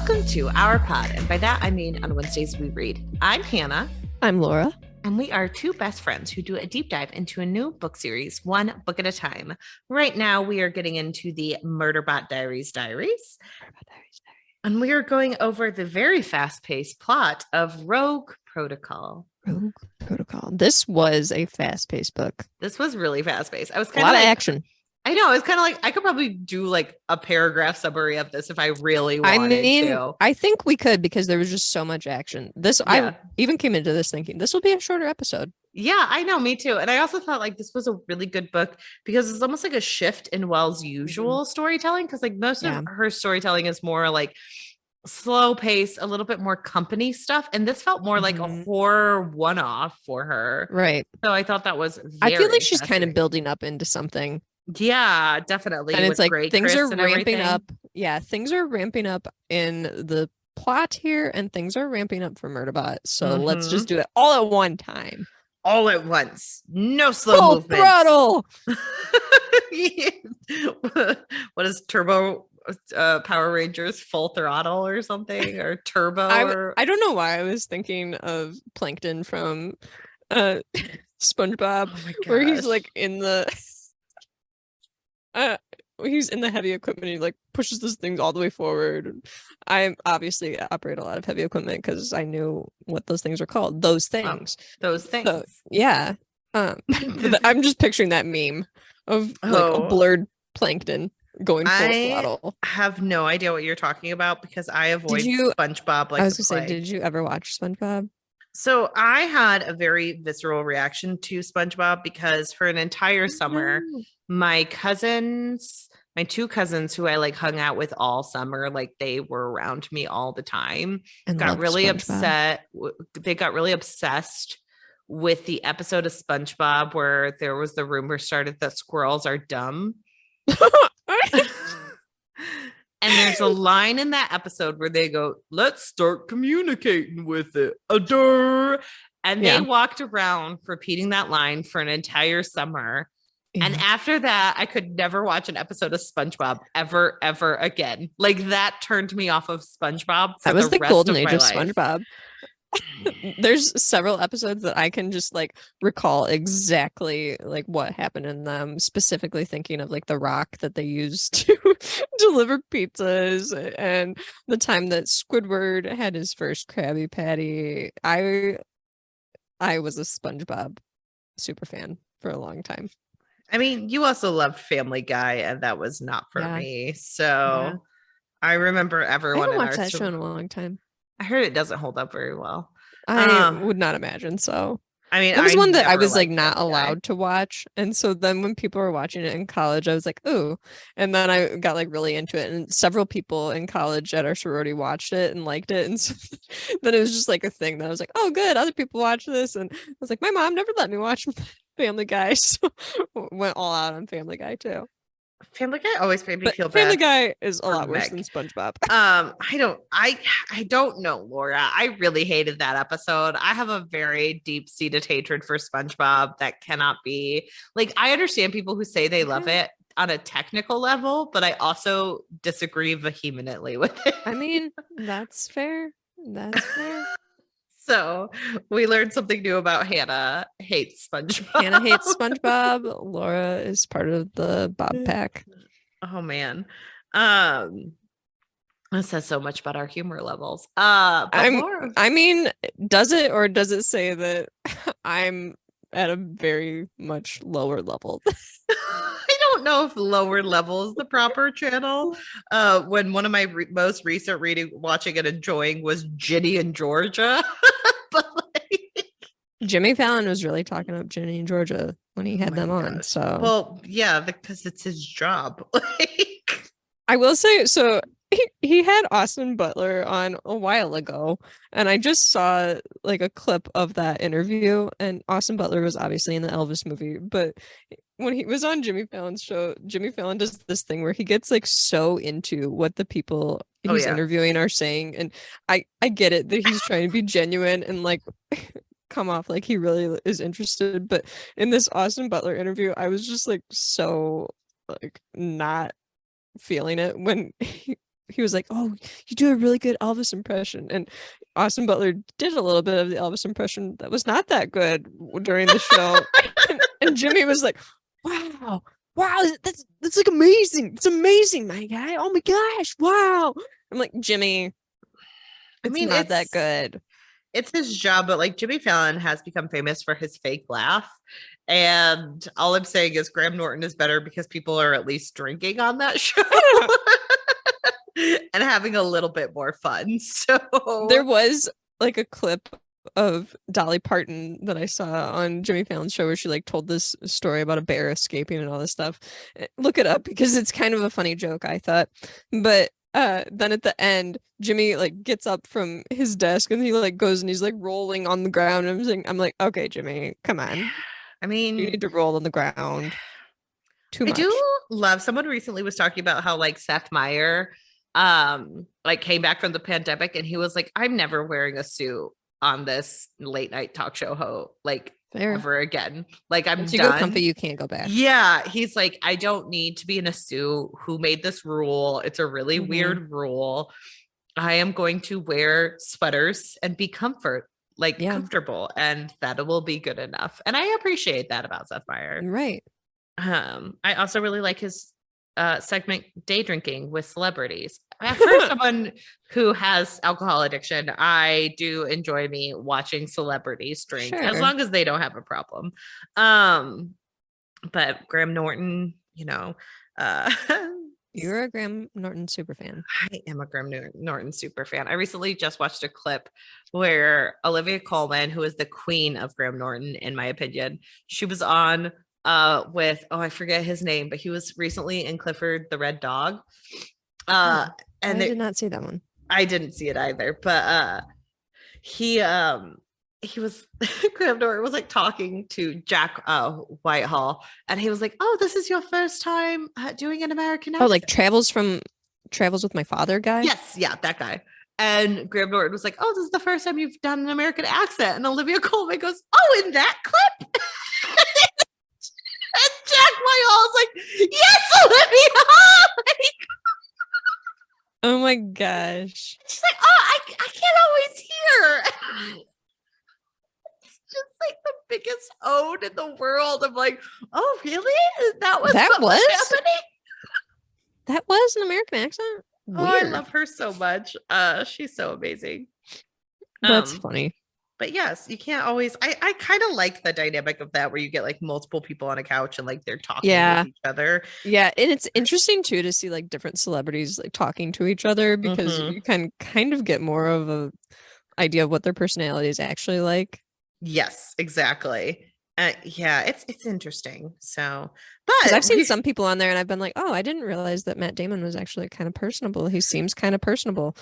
Welcome to our pod, and by that I mean on Wednesdays we read. I'm Hannah. I'm Laura. And we are two best friends who do a deep dive into a new book series, one book at a time. Right now we are getting into the Murderbot Diaries. And we are going over the very fast-paced plot of Rogue Protocol. This was a fast-paced book. This was really fast-paced. I was kind of like, of action. I know. It's kind of like I could probably do like a paragraph summary of this if I really wanted to. I think we could because there was just so much action. I even came into this thinking this will be a shorter episode. Yeah, I know. Me too. And I also thought like this was a really good book because it's almost like a shift in Wells' usual storytelling, because like most of her storytelling is more like slow pace, a little bit more company stuff, and this felt more like a horror one-off for her. Right. So I thought that was I feel like she's kind of building up into something. Yeah, definitely. And it's like things are ramping up. Yeah, things are ramping up in the plot here, and things are ramping up for Murderbot. So let's just do it all at one time. All at once. No slow movements. Throttle. What is Turbo Power Rangers? Full throttle or something? Or Turbo? I don't know why I was thinking of Plankton from SpongeBob, where he's like in the he's in the heavy equipment. He like pushes those things all the way forward. I obviously operate a lot of heavy equipment because I knew what those things are called. Those things. So, yeah. I'm just picturing that meme of like a blurred Plankton going full throttle. I have no idea what you're talking about because I avoid SpongeBob like I was gonna say, did you ever watch SpongeBob? So I had a very visceral reaction to SpongeBob because for an entire summer, my two cousins who I like hung out with all summer, like they were around me all the time, and got really upset. They got really obsessed with the episode of SpongeBob where there was the rumor started that squirrels are dumb. And there's a line in that episode where they go, "Let's start communicating with it." Adore. And they walked around repeating that line for an entire summer. Yeah. And after that, I could never watch an episode of SpongeBob ever again. Like that turned me off of SpongeBob. That was the golden age of SpongeBob. There's several episodes that I can just like recall exactly like what happened in them, specifically thinking of like the rock that they used to deliver pizzas and the time that Squidward had his first Krabby Patty. I was a SpongeBob super fan for a long time. I mean, you also loved Family Guy, and that was not for me. So I remember everyone. I haven't watched that show in a long time. I heard it doesn't hold up very well. I would not imagine so. I mean, it was one that I was like not allowed to watch. And so then when people were watching it in college, I was like, ooh. And then I got like really into it. And several people in college at our sorority watched it and liked it. And so then it was just like a thing that I was like, oh, good. Other people watch this. And I was like, my mom never let me watch Family Guy. So went all out on Family Guy too. Family Guy always made me feel bad. Family Guy is a lot worse than SpongeBob. I don't know, Laura. I really hated that episode. I have a very deep-seated hatred for SpongeBob that cannot be like. I understand people who say they love it on a technical level, but I also disagree vehemently with it. I mean, that's fair. That's fair. So we learned something new about Hannah hates SpongeBob. Hannah hates SpongeBob. Laura is part of the Bob pack. Oh man. That says so much about our humor levels. I mean, does it, or does it say that I'm at a very much lower level? I don't know if lower level is the proper channel. When one of my most recent watching and enjoying was Ginny and Georgia. But like, Jimmy Fallon was really talking up Ginny and Georgia when he had them on. So well, yeah, because it's his job. Like, I will say, so he had Austin Butler on a while ago, and I just saw like a clip of that interview, and Austin Butler was obviously in the Elvis movie, but when he was on Jimmy Fallon's show, Jimmy Fallon does this thing where he gets like so into what the people he's interviewing are saying, and I get it that he's trying to be genuine and like come off like he really is interested, but in this Austin Butler interview, I was just like so like not feeling it when he was like, "Oh, you do a really good Elvis impression," and Austin Butler did a little bit of the Elvis impression that was not that good during the show, and Jimmy was like, "Wow, wow, that's like amazing! It's amazing, my guy! Oh my gosh, wow!" I'm like, Jimmy, I it's mean, not that good. it's his job, but like Jimmy Fallon has become famous for his fake laugh. And all I'm saying is Graham Norton is better because people are at least drinking on that show and having a little bit more fun. So There was like a clip of Dolly Parton that I saw on Jimmy Fallon's show where she like told this story about a bear escaping and all this stuff. Look it up because it's kind of a funny joke, I thought. But then at the end, Jimmy like gets up from his desk and he like goes and he's like rolling on the ground. And I'm like, okay, Jimmy, come on. I You mean, need to roll on the ground. Too I much. do love someone recently was talking about how like Seth Meyer like came back from the pandemic and he was like, I'm never wearing a suit on this late night talk show like Fair. ever again. Like I'm Once you done. go comfy, you can't go back. Yeah, he's like, I don't need to be in a suit. Who made this rule? It's a really weird rule. I am going to wear sweaters and be comfortable, and that will be good enough. And I appreciate that about Seth Meyer. Right. I also really like his segment Day Drinking with Celebrities. For someone who has alcohol addiction, I do enjoy me watching celebrities drink as long as they don't have a problem. But Graham Norton, you're a Graham Norton super fan. I am a Graham Norton super fan. I recently just watched a clip where Olivia Colman, who is the queen of Graham Norton, in my opinion, she was on with I forget his name, but he was recently in Clifford the Red Dog. And I did not see that one. I didn't see it either, but he was Graham Norton was like talking to Jack Whitehall, and he was like, "Oh, this is your first time doing an American accent." Oh, like Travels with My Father guy? Yes, yeah, that guy. And Graham Norton was like, "Oh, this is the first time you've done an American accent." And Olivia Colman goes, "Oh, in that clip?" And Jack Whitehall's like, "Yes, Olivia." Oh my gosh. She's like, "Oh, I can't always hear." It's just like the biggest ode in the world. I'm like, "Oh, really? That was happening?" That was an American accent? Weird. Oh, I love her so much. She's so amazing. That's funny. But yes, you can't always. I kind of like the dynamic of that where you get like multiple people on a couch and like they're talking with each other. Yeah, and it's interesting too to see like different celebrities like talking to each other because you can kind of get more of a idea of what their personality is actually like. Yes, exactly. Yeah, it's interesting. So, but I've seen some people on there and I've been like, oh, I didn't realize that Matt Damon was actually kind of personable. He seems kind of personable.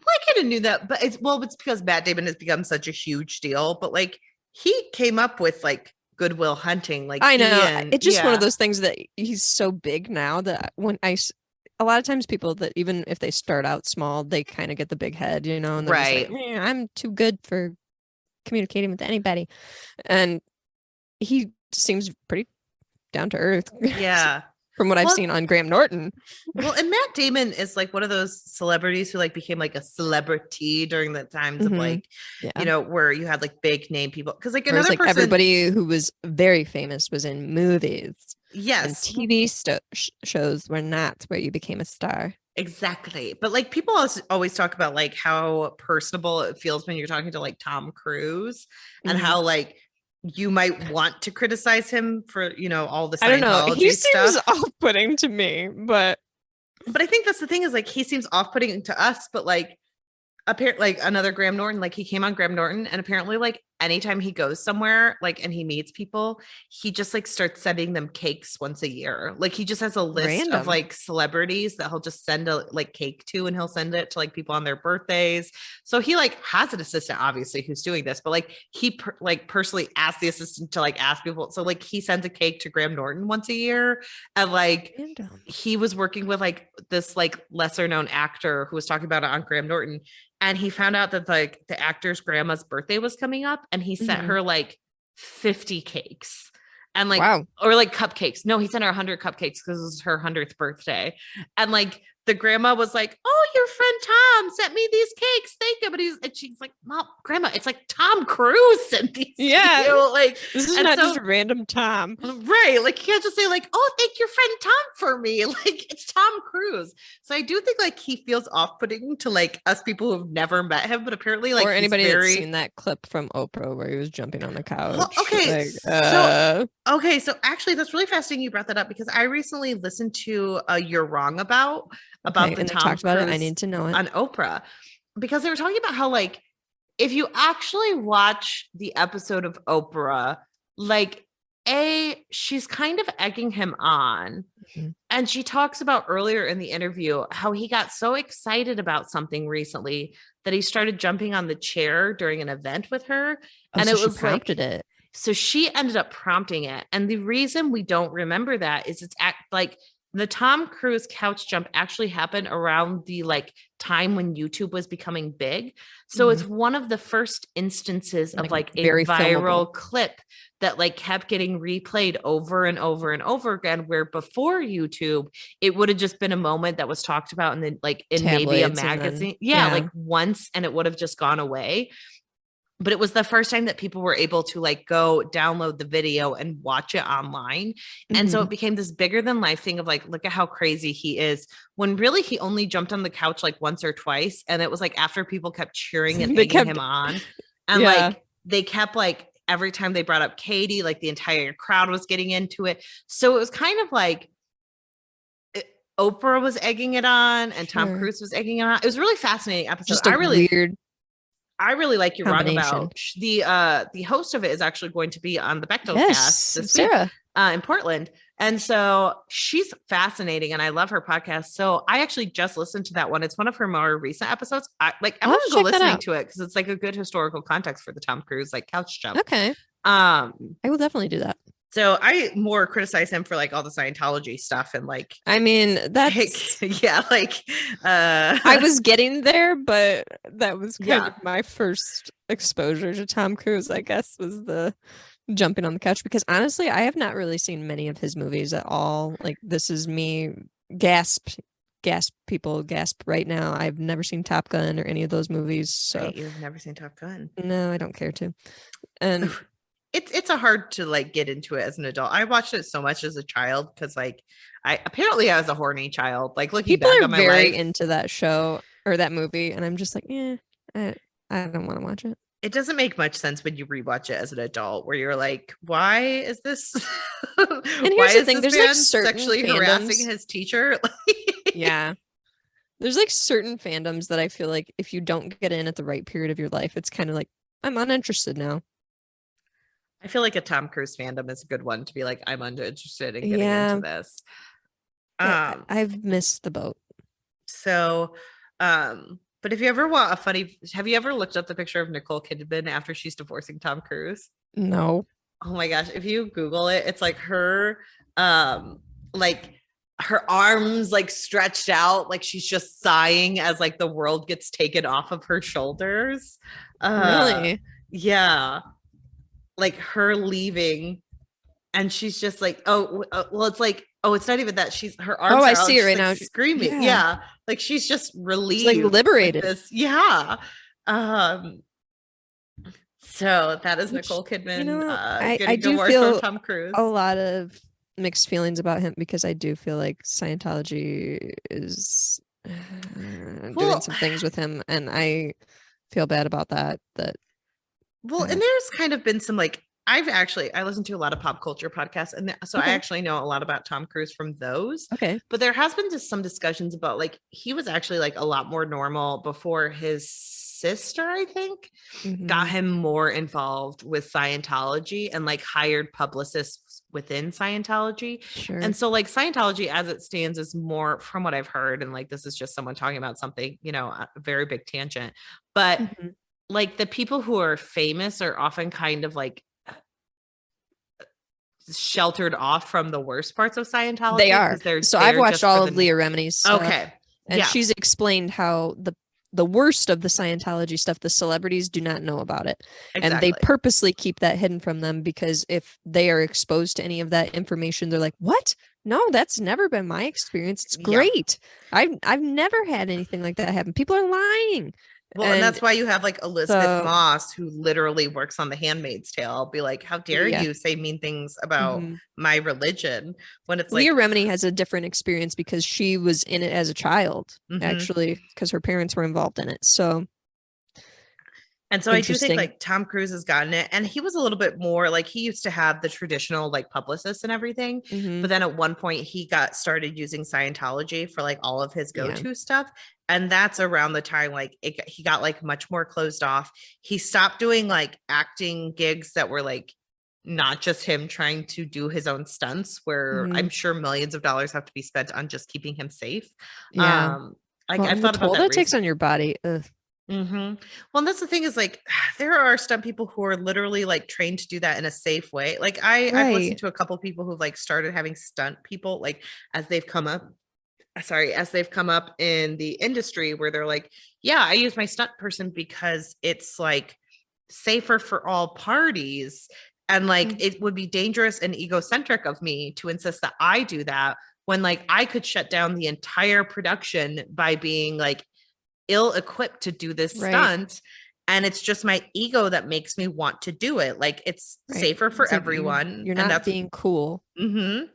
I kind of knew that, but it's because Matt Damon has become such a huge deal. But like he came up with like Good Will Hunting. Like I know it's just one of those things that he's so big now that a lot of times people that even if they start out small, they kind of get the big head, and they're just like, I'm too good for communicating with anybody, and he seems pretty down to earth. Yeah. From what I've seen on Graham Norton. Well, and Matt Damon is like one of those celebrities who like became like a celebrity during the times of like, where you had like big name people. Because like another person, everybody who was very famous was in movies. Yes. And TV shows were not where you became a star. Exactly. But like people always talk about like how personable it feels when you're talking to like Tom Cruise and how like you might want to criticize him for, all the Scientology I don't know. He seems stuff. off-putting to me, but I think that's the thing is like he seems off-putting to us, but like apparently like another Graham Norton, like he came on Graham Norton and apparently like anytime he goes somewhere like and he meets people, he just like starts sending them cakes once a year. Like he just has a list of like celebrities that he'll just send a like cake to, and he'll send it to like people on their birthdays. So he like has an assistant obviously who's doing this, but like he personally asked the assistant to like ask people. So like he sends a cake to Graham Norton once a year, and like he was working with like this like lesser known actor who was talking about it on Graham Norton. And he found out that like the actor's grandma's birthday was coming up, and he sent her like 50 cakes and like, or like cupcakes. No, he sent her 100 cupcakes because it was her 100th birthday. And like the grandma was like, "Oh, your friend Tom sent me these cakes. Thank you." But and she's like, "Mom, Grandma, it's like Tom Cruise sent these." Yeah, to you. Like this is not just a random Tom, right? Like you can't just say like, "Oh, thank your friend Tom for me." Like it's Tom Cruise. So I do think like he feels off-putting to like us people who've never met him, but apparently like or anybody he's that's seen that clip from Oprah where he was jumping on the couch. Well, okay, so actually, that's really fascinating you brought that up because I recently listened to "You're Wrong" about the and they Tom talked about Cruise it. I need to know it on Oprah because they were talking about how like if you actually watch the episode of Oprah, like she's kind of egging him on. Mhm. And she talks about earlier in the interview how he got so excited about something recently that he started jumping on the chair during an event with her. Oh, and so it she was prompted it. So she ended up prompting it. And the reason we don't remember that is it's like the Tom Cruise couch jump actually happened around the like time when YouTube was becoming big. So it's one of the first instances of like a very viral filmable clip that like kept getting replayed over and over and over again, where before YouTube, it would have just been a moment that was talked about in the like in maybe a magazine. Like once, and it would have just gone away. But it was the first time that people were able to like go download the video and watch it online. And so it became this bigger than life thing of like, look at how crazy he is, when really he only jumped on the couch like once or twice. And it was like after people kept cheering and egging him on. And like they kept like every time they brought up Katie, like the entire crowd was getting into it. So it was kind of like Oprah was egging it on and Tom Cruise was egging it on. It was a really fascinating episode. Just weird. I really like You're Wrong about the host of it is actually going to be on the Bechtel cast this week in Portland. And so she's fascinating and I love her podcast. So I actually just listened to that one. It's one of her more recent episodes. I want to go listening to it because it's like a good historical context for the Tom Cruise like couch jump. Okay. I will definitely do that. So I more criticize him for like all the Scientology stuff and like, I mean, that's I was getting there, but that was kind of my first exposure to Tom Cruise, I guess, was the jumping on the couch, because honestly, I have not really seen many of his movies at all. Like, this is me gasp people gasp right now. I've never seen Top Gun or any of those movies. So right, you've never seen Top Gun? No, I don't care to. And it's a hard to like get into it as an adult. I watched it so much as a child because like I was a horny child. Like looking people back are on my very life, into that show or that movie, and I'm just like, I don't want to watch it. It doesn't make much sense when you rewatch it as an adult, where you're like, why is this? And here's the thing: there's like certain sexually harassing his teacher. Yeah, there's like certain fandoms that I feel like if you don't get in at the right period of your life, it's kind of like I'm uninterested now. I feel like a Tom Cruise fandom is a good one to be like, I'm uninterested in getting into this. I've missed the boat. So, but if you ever want have you ever looked up the picture of Nicole Kidman after she's divorcing Tom Cruise? No. Oh my gosh. If you Google it, it's like her, like her arms like stretched out, like she's just sighing as like the world gets taken off of her shoulders. Really? Yeah. Like her leaving, and she's just like, well, it's like, it's not even that, she's her arms. I see it right now, screaming. Yeah, like she's just relieved, like liberated. So that is Nicole Kidman. I do feel from Tom Cruise. A lot of mixed feelings about him, because I do feel like Scientology is doing some things with him, and I feel bad about that. And there's kind of been some like, I listen to a lot of pop culture podcasts, and so I actually know a lot about Tom Cruise from those. Okay. But there has been just some discussions about like, he was actually like a lot more normal before his sister, I think, got him more involved with Scientology and like hired publicists within Scientology. Sure. And so like Scientology as it stands is more, from what I've heard, and like this is just someone talking about something, a very big tangent, but like the people who are famous are often kind of like sheltered off from the worst parts of Scientology. They are. So I've watched all of Leah Remini's stuff. Okay. And she's explained how the worst of the Scientology stuff, the celebrities do not know about it. Exactly. And they purposely keep that hidden from them, because if they are exposed to any of that information, they're like, what? No, that's never been my experience. It's Yeah. great. I've never had anything like that happen. People are lying. Well, and And that's why you have like Elizabeth so Moss, who literally works on The Handmaid's Tale. I'll be like, how dare yeah. you say mean things about Mhm. my religion when it's Leah like, Remini has a different experience because she was in it as a child, mhm. actually, because her parents were involved in it. So And so I do think interesting. like Tom Cruise has gotten it. And he was a little bit more like he used to have the traditional like publicists and everything. Hmm. But then at one point he got started using Scientology for like all of his Yeah. go-to stuff. And that's around the time like he got like much more closed off. He stopped doing like acting gigs that were like not just him trying to do his own stunts, where Hmm. I'm sure millions of dollars have to be spent on just keeping him safe. Yeah. Like Well, I and the thought about toll that that takes recently. on your body. Ugh. Mm-hmm. Well, and that's the thing is like there are stunt people who are literally like trained to do that in a safe way. Like I've listened Right. to a couple people who've like started having stunt people like as they've come up. Sorry, as they've come up in the industry where they're like, yeah, I use my stunt person because it's like safer for all parties. And like Mm. it would be dangerous and egocentric of me to insist that I do that when like I could shut down the entire production by being like ill equipped to do this Right. stunt, and it's just my ego that makes me want to do it. Like it's Right. safer for It's like everyone, you're and not that's being cool. mm-hmm.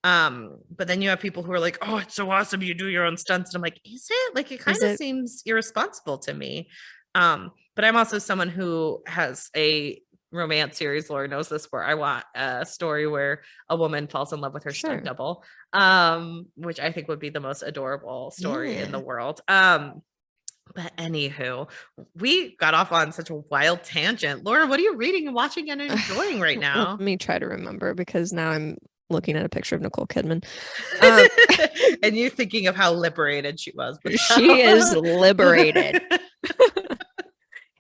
But then you have people who are like, oh, it's so awesome you do your own stunts, and I'm like, is it? Like it kind Is of it? seems irresponsible to me. But I'm also someone who has a romance series, Laura knows this, where I want a story where a woman falls in love with her stunt Sure. double, which I think would be the most adorable story in the Yeah. world. But anywho, we got off on such a wild tangent. Laura, what are you reading and watching and enjoying right Let now? me try to remember because now I'm looking at a picture of Nicole Kidman. Um, And you thinking of how liberated she was, but she is liberated.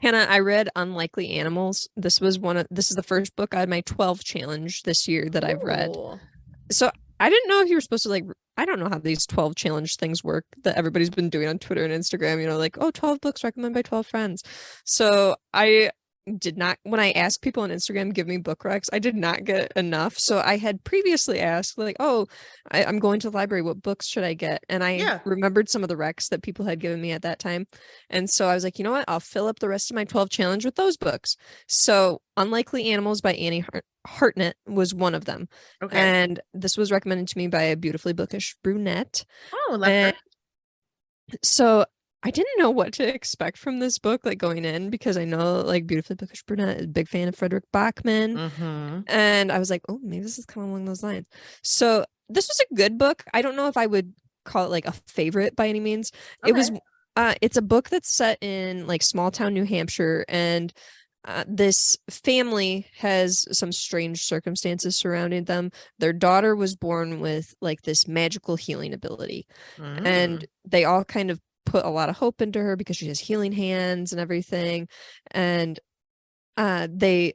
Hannah, I read Unlikely Animals. This is the first book out of my 12 challenge this year that I've read. Ooh. So I didn't know if you were supposed to like, I don't know how these 12 challenge things work that everybody's been doing on Twitter and Instagram, like, oh, 12 books recommended by 12 friends. So I did not, when I asked people on Instagram, give me book recs, I did not get enough. So I had previously asked, like, oh, I'm going to the library. What books should I get? And I Yeah. remembered some of the recs that people had given me at that time. And so I was like, you know what? I'll fill up the rest of my 12 challenge with those books. So Unlikely Animals by Annie Hartnett was one of them. Okay. And this was recommended to me by a beautifully bookish brunette. Oh, love her. And so I didn't know what to expect from this book, like going in, because I know like beautifully bookish brunette is a big fan of Frederick Bachman. Mm-hmm. And I was like, oh, maybe this is kind of along those lines. So this was a good book. I don't know if I would call it like a favorite by any means. It was Okay. it's a book that's set in like small town New Hampshire, and this family has some strange circumstances surrounding them. Their daughter was born with like this magical healing ability, and Mm. they all kind of put a lot of hope into her because she has healing hands and everything. And they,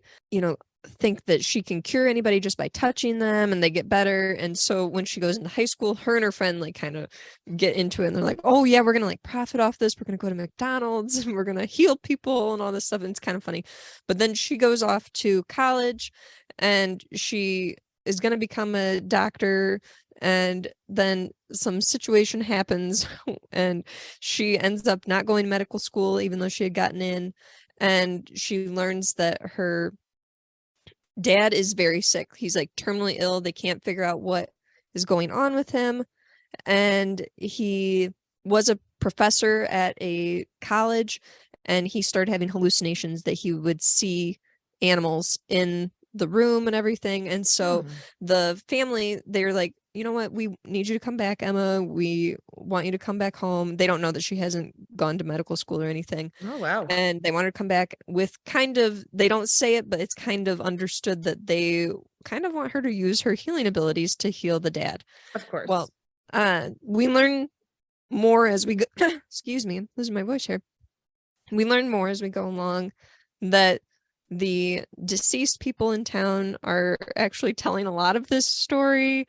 think that she can cure anybody just by touching them, and they get better. And so when she goes into high school, her and her friend like kind of get into it, and they're like, oh yeah, we're gonna like profit off this, we're gonna go to McDonald's and we're gonna heal people and all this stuff. And it's kind of funny. But then she goes off to college and she is gonna become a doctor, and then some situation happens and she ends up not going to medical school even though she had gotten in. And she learns that her dad is very sick. He's like terminally ill. They can't figure out what is going on with him. And he was a professor at a college, and he started having hallucinations that he would see animals in the room and everything. And so Hmm. the family, they're like, you know what, we need you to come back, Emma. We want you to come back home. They don't know that she hasn't gone to medical school or anything. Oh, wow. And they want her to come back with they don't say it, but it's kind of understood that they kind of want her to use her healing abilities to heal the dad. Of course. Well, we learn more as we go. Excuse me, I'm losing my voice here. We learn more as we go along that the deceased people in town are actually telling a lot of this story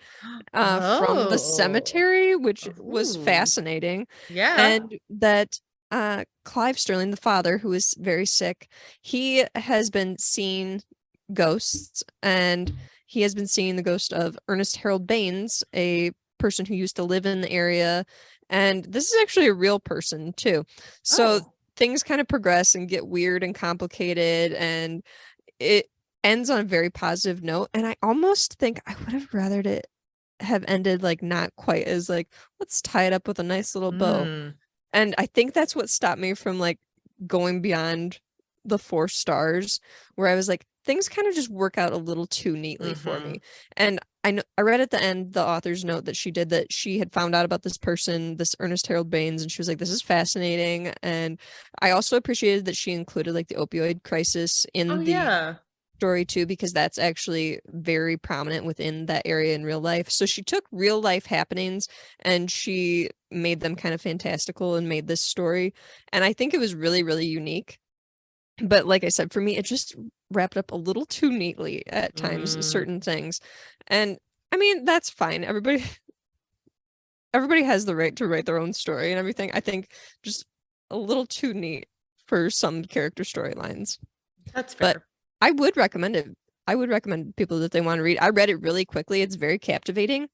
from the Oh. cemetery, which was Ooh. fascinating. Yeah. And that Clive Sterling, the father, who is very sick, he has been seeing ghosts, and he has been seeing the ghost of Ernest Harold Baines, a person who used to live in the area. And this is actually a real person too. So things kind of progress and get weird and complicated, and it ends on a very positive note. And I almost think I would have rathered it have ended like not quite as like, let's tie it up with a nice little bow. And I think that's what stopped me from like going beyond the 4 stars, where I was like, things kind of just work out a little too neatly for me. And I know I read at the end the author's note that she did, that she had found out about this person, this Ernest Harold Baines, and she was like, this is fascinating. And I also appreciated that she included like the opioid crisis in the story too, because that's actually very prominent within that area in real life. So she took real life happenings and she made them kind of fantastical and made this story. And I think it was really, really unique. But like I said, for me, it just wrapped up a little too neatly at times, certain things. And I mean, that's fine. Everybody has the right to write their own story and everything. I think just a little too neat for some character storylines. That's fair. But I would recommend it. I would recommend people that they want to read. I read it really quickly. It's very captivating.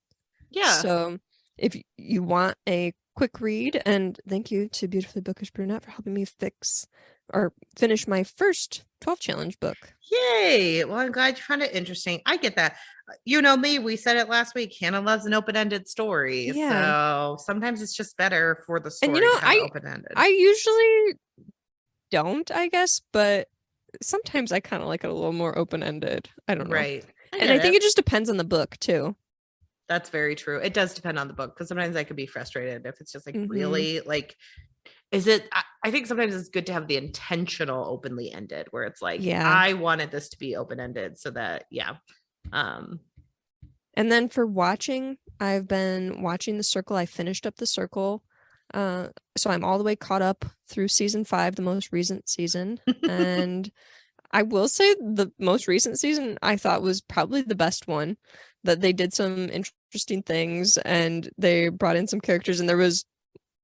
Yeah. So if you want a quick read, and thank you to Beautifully Bookish Brunette for helping me finish my first 12 challenge book. Yay. Well, I'm glad you found it interesting. I get that. You know me, we said it last week. Hannah loves an open-ended story. Yeah. So sometimes it's just better for the story and you know, to have open-ended. I usually don't, I guess, but sometimes I kind of like it a little more open-ended. I don't know. Right. And I think it just depends on the book too. That's very true. It does depend on the book, because sometimes I could be frustrated if it's just like really like, is it, I think sometimes it's good to have the intentional openly ended, where it's like, I wanted this to be open-ended so that, and then for watching, I've been watching The Circle. I finished up The Circle. So I'm all the way caught up through season 5, the most recent season. And I will say the most recent season I thought was probably the best one, that they did some interesting things and they brought in some characters, and there was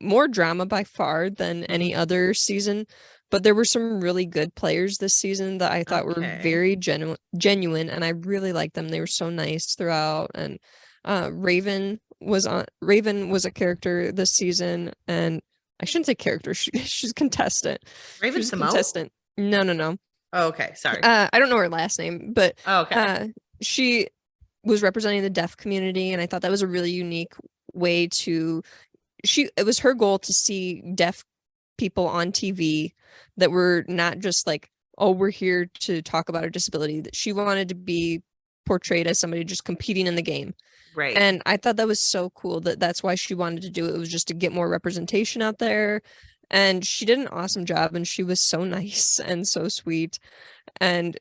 more drama by far than any other season, but there were some really good players this season that I thought were very genuine, and I really liked them. They were so nice throughout. And Raven was a character this season, and I shouldn't say character, she's contestant. Raven Simone? Contestant. No. Oh, okay, sorry. I don't know her last name, but she was representing the deaf community, and I thought that was a really unique way to it was her goal to see deaf people on TV that were not just like, oh, we're here to talk about our disability, that she wanted to be portrayed as somebody just competing in the game. Right. And I thought that was so cool, that's why she wanted to do it. It was just to get more representation out there. And she did an awesome job, and she was so nice and so sweet. And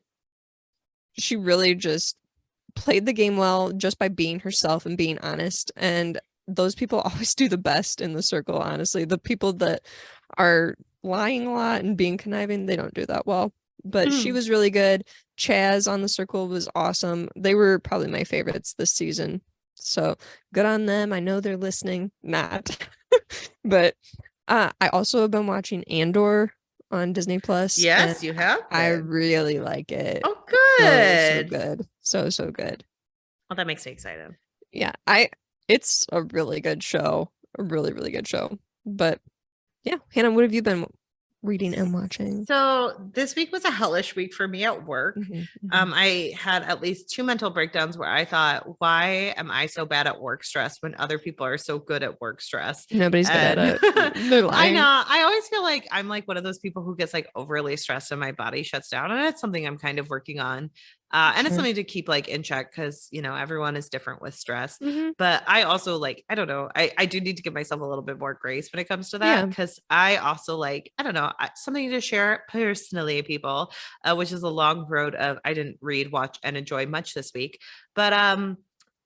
she really just played the game well just by being herself and being honest. And those people always do the best in The Circle, honestly. The people that are lying a lot and being conniving, they don't do that well. But she was really good. Chaz on The Circle was awesome. They were probably my favorites this season. So good on them. I know they're listening. Not. But I also have been watching Andor on Disney Plus. Yes, you have. I really like it. Oh, good. So good. So good. Well, that makes me excited. Yeah, it's a really good show. A really, really good show. But yeah, Hannah, what have you been reading and watching? So this week was a hellish week for me at work. I had at least 2 mental breakdowns where I thought, why am I so bad at work stress when other people are so good at work stress? Nobody's good at it. They're lying. I know. I always feel like I'm like one of those people who gets like overly stressed and my body shuts down. And it's something I'm kind of working on. And it's something to keep like in check, because, you know, everyone is different with stress. But I also like, I don't know, I do need to give myself a little bit more grace when it comes to that, because I also like, I don't know, something to share personally, people, which is a long road of I didn't read, watch, and enjoy much this week. But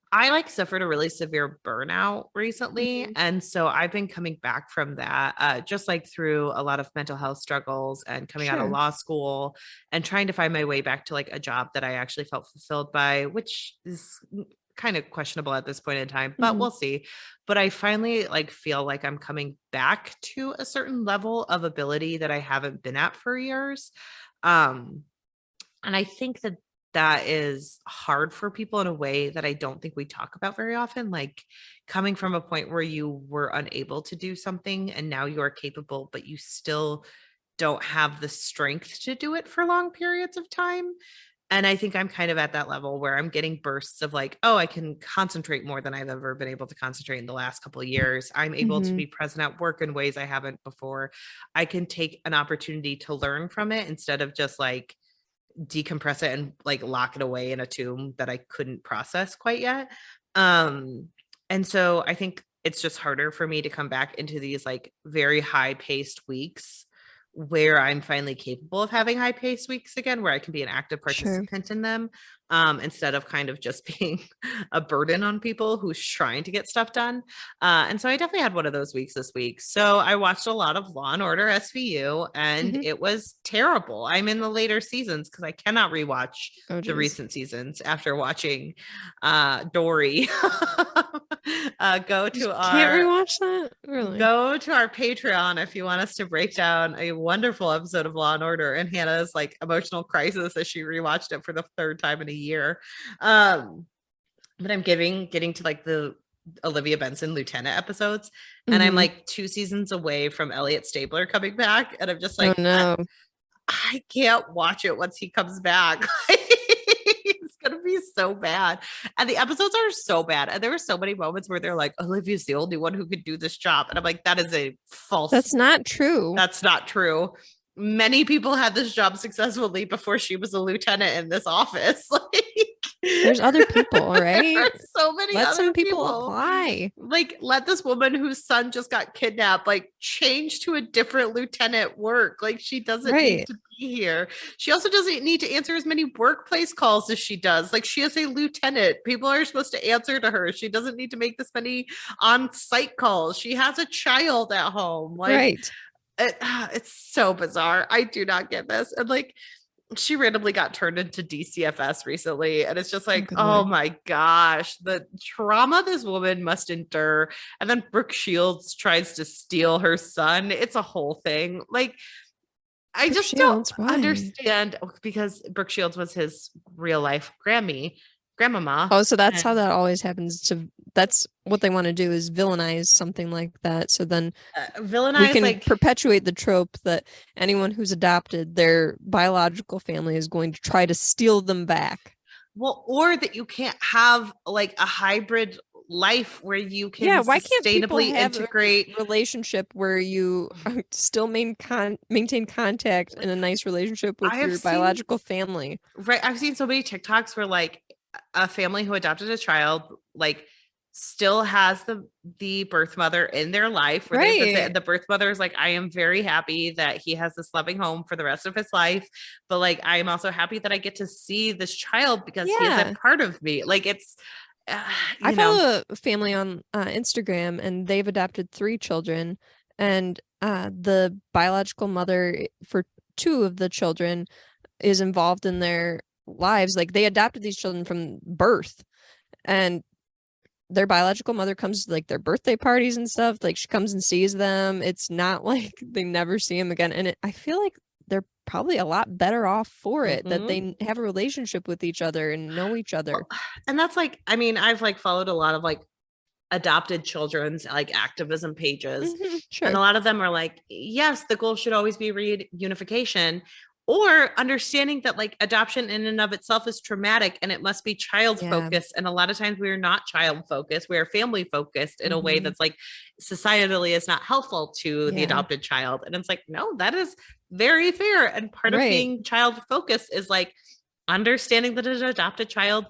I like suffered a really severe burnout recently. And so I've been coming back from that, just like through a lot of mental health struggles and coming out of law school and trying to find my way back to like a job that I actually felt fulfilled by, which is kind of questionable at this point in time, but we'll see. But I finally like feel like I'm coming back to a certain level of ability that I haven't been at for years. And I think that that is hard for people in a way that I don't think we talk about very often. Like coming from a point where you were unable to do something and now you are capable, but you still don't have the strength to do it for long periods of time. And I think I'm kind of at that level where I'm getting bursts of like, oh, I can concentrate more than I've ever been able to concentrate in the last couple of years. I'm able to be present at work in ways I haven't before. I can take an opportunity to learn from it instead of just like decompress it and like lock it away in a tomb that I couldn't process quite yet. And so I think it's just harder for me to come back into these like very high paced weeks where I'm finally capable of having high paced weeks again, where I can be an active participant in them, instead of kind of just being a burden on people who's trying to get stuff done. And so I definitely had one of those weeks this week. So I watched a lot of Law and Order SVU, and it was terrible. I'm in the later seasons because I cannot rewatch the recent seasons after watching Dory. Go to Can't rewatch that? Really? Go to our Patreon if you want us to break down a wonderful episode of Law and Order and Hannah's like emotional crisis as she rewatched it for the third time in a year. But I'm getting to like the Olivia Benson Lieutenant episodes, and I'm like 2 seasons away from Elliot Stabler coming back, and I'm just like, oh no, I can't watch it once he comes back. It's gonna be so bad, and the episodes are so bad, and there were so many moments where they're like, Olivia's the only one who could do this job, and I'm like, that is a false. That's not true. That's not true. Many people had this job successfully before she was a lieutenant in this office. Like, there's other people, right? There's so many let other some people apply. Like, let this woman whose son just got kidnapped, like, change to a different lieutenant work. Like, she doesn't need to be here. She also doesn't need to answer as many workplace calls as she does. Like, she is a lieutenant. People are supposed to answer to her. She doesn't need to make this many on-site calls. She has a child at home. Like, it's so bizarre. I do not get this. And like, she randomly got turned into DCFS recently, and it's just like, oh my gosh, the trauma this woman must endure. And then Brooke Shields tries to steal her son. It's a whole thing. Like, I just don't understand, because Brooke Shields was his real life grandmama. Oh, so that's how that always happens. That's what they want to do, is villainize something like that. So then we can like perpetuate the trope that anyone who's adopted, their biological family is going to try to steal them back. Well, or that you can't have like a hybrid life where you can why can't sustainably integrate a relationship where you still maintain contact in a nice relationship with your biological family. Right. I've seen so many TikToks where like a family who adopted a child like still has the birth mother in their life, where they visit, and the birth mother is like, I am very happy that he has this loving home for the rest of his life, but like, I am also happy that I get to see this child because he is a part of me. Like, it's I follow a family on Instagram, and they've adopted 3 children, and the biological mother for 2 of the children is involved in their lives. Like, they adopted these children from birth, and their biological mother comes to like their birthday parties and stuff. Like, she comes and sees them. It's not like they never see him again. And I feel like they're probably a lot better off for it, that they have a relationship with each other and know each other. Well, and that's like, I mean, I've like followed a lot of like adopted children's like activism pages, and a lot of them are like, yes, the goal should always be reunification, or understanding that like adoption in and of itself is traumatic and it must be child focused. And a lot of times we are not child focused. We are family focused in a way that's like societally is not helpful to the adopted child. And it's like, no, that is very fair. And part of being child focused is like understanding that an adopted child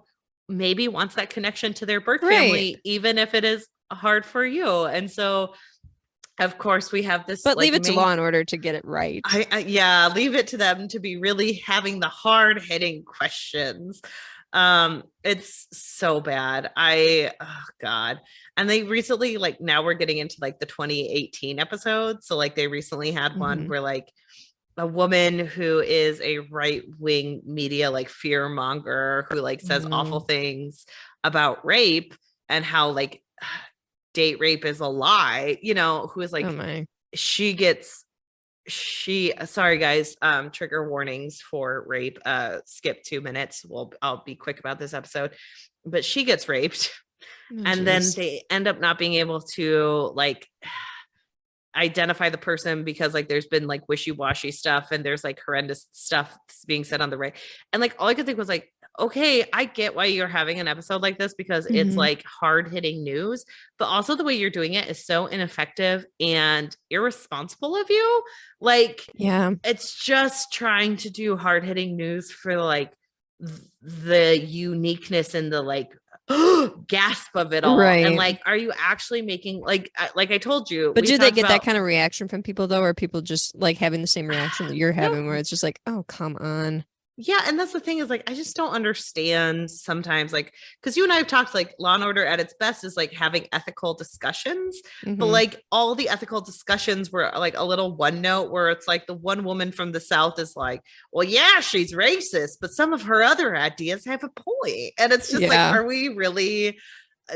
maybe wants that connection to their birth family, even if it is hard for you. And so of course we have this, but leave it to Law and Order to get it right. Leave it to them to be really having the hard hitting questions. It's so bad. Oh God. And they recently, like, now we're getting into like the 2018 episodes. So like they recently had one where like a woman who is a right-wing media like fear monger who like says awful things about rape and how like date rape is a lie, you know, who is like, she gets sorry guys, trigger warnings for rape, skip 2 minutes, I'll be quick about this episode, but she gets raped. Oh, and then geez. they end up not being able to like identify the person because like there's been like wishy-washy stuff and there's like horrendous stuff being said on the right. And like all I could think was like, okay, I get why you're having an episode like this because it's Mhm. like hard-hitting news, but also the way you're doing it is so ineffective and irresponsible of you. Like Yeah. it's just trying to do hard-hitting news for like the uniqueness and the like gasp of it all. And Right. like, are you actually making like I told you, But we do they talked get that about kind of reaction from people though? Or are people just like having the same reaction that you're having where no, it's just like, oh, come on. yeah, and that's the thing is like I just don't understand sometimes, like because you and I have talked like Law and Order at its best is like having ethical discussions, but Mhm. like all the ethical discussions were like a little one note where it's like the one woman from the South is like, well, yeah, she's racist, but some of her other ideas have a point, and it's just like, Yeah. are we really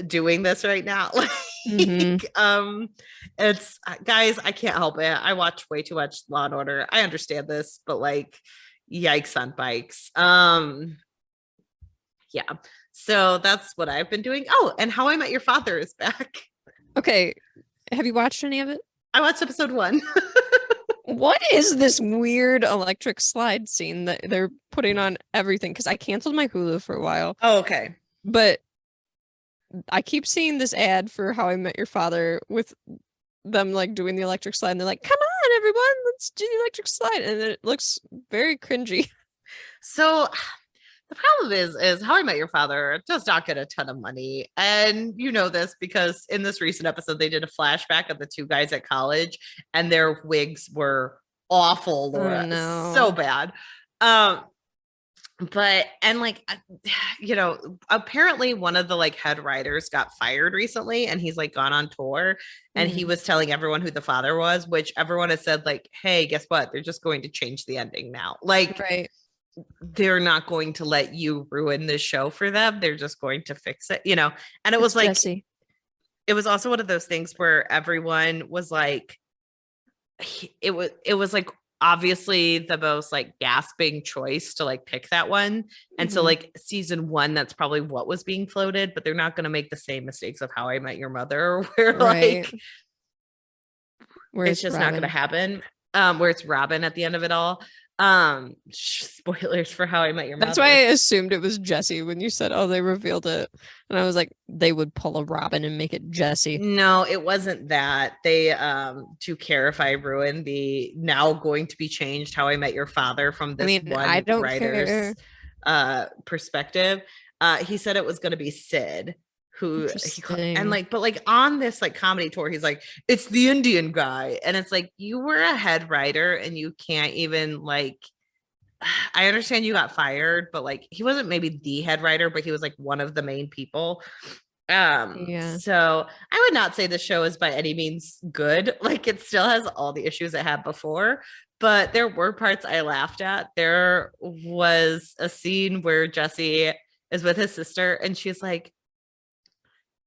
doing this right now? Mhm. Like, it's guys, I can't help it. I watch way too much Law and Order. I understand this, but like yikes on bikes. Yeah, so that's what I've been doing. Oh, and How I Met Your Father is back. Okay. Have you watched any of it? I watched episode 1. What is this weird electric slide scene that they're putting on everything? Because I canceled my Hulu for a while, Oh, okay. but I keep seeing this ad for How I Met Your Father with them like doing the electric slide, and they're like, "Come on, everyone, let's do the electric slide," and it looks very cringy. So the problem is How I Met Your Father does not get a ton of money. And you know this because in this recent episode, they did a flashback of the two guys at college and their wigs were awful, Laura. Oh no. So bad. Um, but and like you know, apparently one of the like head writers got fired recently and he's like gone on tour and he Mhm. was telling everyone who the father was, which everyone has said like, hey, guess what, they're just going to change the ending now. Like Right. they're not going to let you ruin this show for them, they're just going to fix it, you know. And it It's was like Jesse. it was also one of those things where everyone was like it was like obviously the most like gasping choice to like pick that one. And so Mhm. like season 1, that's probably what was being floated, but they're not going to make the same mistakes of How I Met Your Mother where Right. like Where it's it's just not going to Robin. happen. Where it's Robin at the end of it all. Spoilers for How I Met Your That's Mother. why I assumed it was Jesse when you said, "Oh, they revealed it," and I was like, they would pull a Robin and make it Jesse. No, it wasn't that. They to clarify ruin the now going to be changed How I Met Your Father from I this mean, I one don't writer's care. perspective. He said it was going to be Sid who and Interesting. like but like on this like comedy tour he's like, it's the Indian guy, and it's like, you were a head writer and you can't even like I understand you got fired, but like he wasn't maybe the head writer, but he was like one of the main people. Yeah. So I would not say the show is by any means good. Like it still has all the issues it had before, but there were parts I laughed at. There was a scene where Jesse is with his sister and she's like,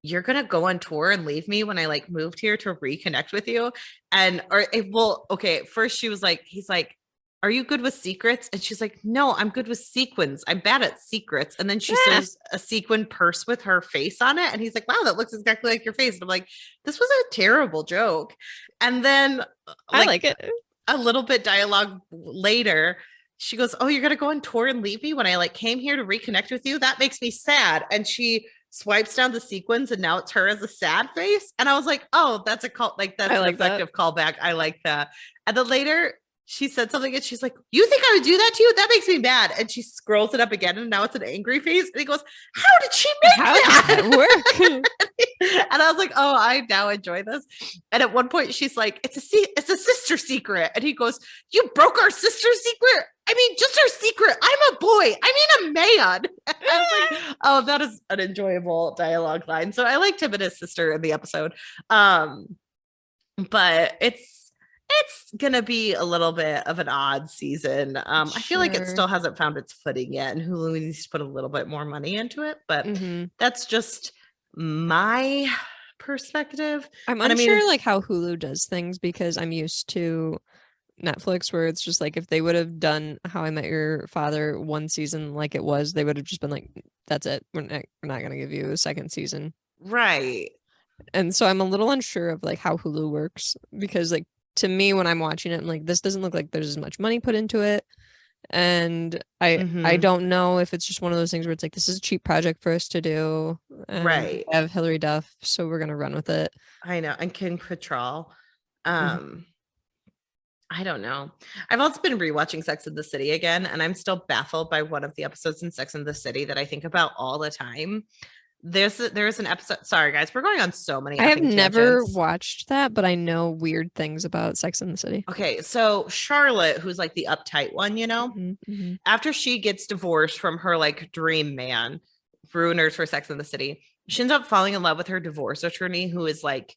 you're gonna go on tour and leave me when I like moved here to reconnect with you. And or it will okay, first she was like, he's like, are you good with secrets? And she's like, no, I'm good with sequins. I'm bad at secrets. And then she Yeah, says a sequin purse with her face on it. And he's like, wow, that looks exactly like your face. And I'm like, this was a terrible joke. And then I like like it. a little bit dialogue later, she goes, oh, you're gonna go on tour and leave me when I like came here to reconnect with you? That makes me sad. And she swipes down the sequins and now it's her as a sad face. And I was like, oh, that's a call, like that's I an like that. effective callback. I like that. And then later she said something and she's like, you think I would do that to you? That makes me mad. And she scrolls it up again and now it's an angry face. And he goes, how did she make How does that? that work? And I was like, oh, I now enjoy this. And at one point she's like, it's a sister secret. And he goes, you broke our sister secret? I mean, just our secret. I'm a boy. I mean, a man. And I was like, oh, that is an enjoyable dialogue line. So I liked him and his sister in the episode. But it's gonna be a little bit of an odd season. I feel like it Sure. still hasn't found its footing yet, and Hulu needs to put a little bit more money into it. But Mhm. that's just my perspective. I'm And I unsure mean, like how Hulu does things because I'm used to Netflix, where it's just like if they would have done How I Met Your Father one season like it was, they would have just been like, that's it. We're not going to give you a second season. Right. And so I'm a little unsure of like how Hulu works, because like to me when I'm watching it, I'm like, this doesn't look like there's as much money put into it. And I don't know if it's just one of those things where it's like, this is a cheap project for us to do. And Right. we have Hilary Duff, so we're gonna run with it. I know. And King Cattrall. I don't know. I've also been rewatching Sex and the City again, and I'm still baffled by one of the episodes in Sex and the City that I think about all the time. There's an episode. Sorry, guys, we're going on so many. I have never tangents. watched that, but I know weird things about Sex and the City. Okay, so Charlotte, who's like the uptight one, you know, after she gets divorced from her like dream man, ruiners for Sex and the City, she ends up falling in love with her divorce attorney, who is like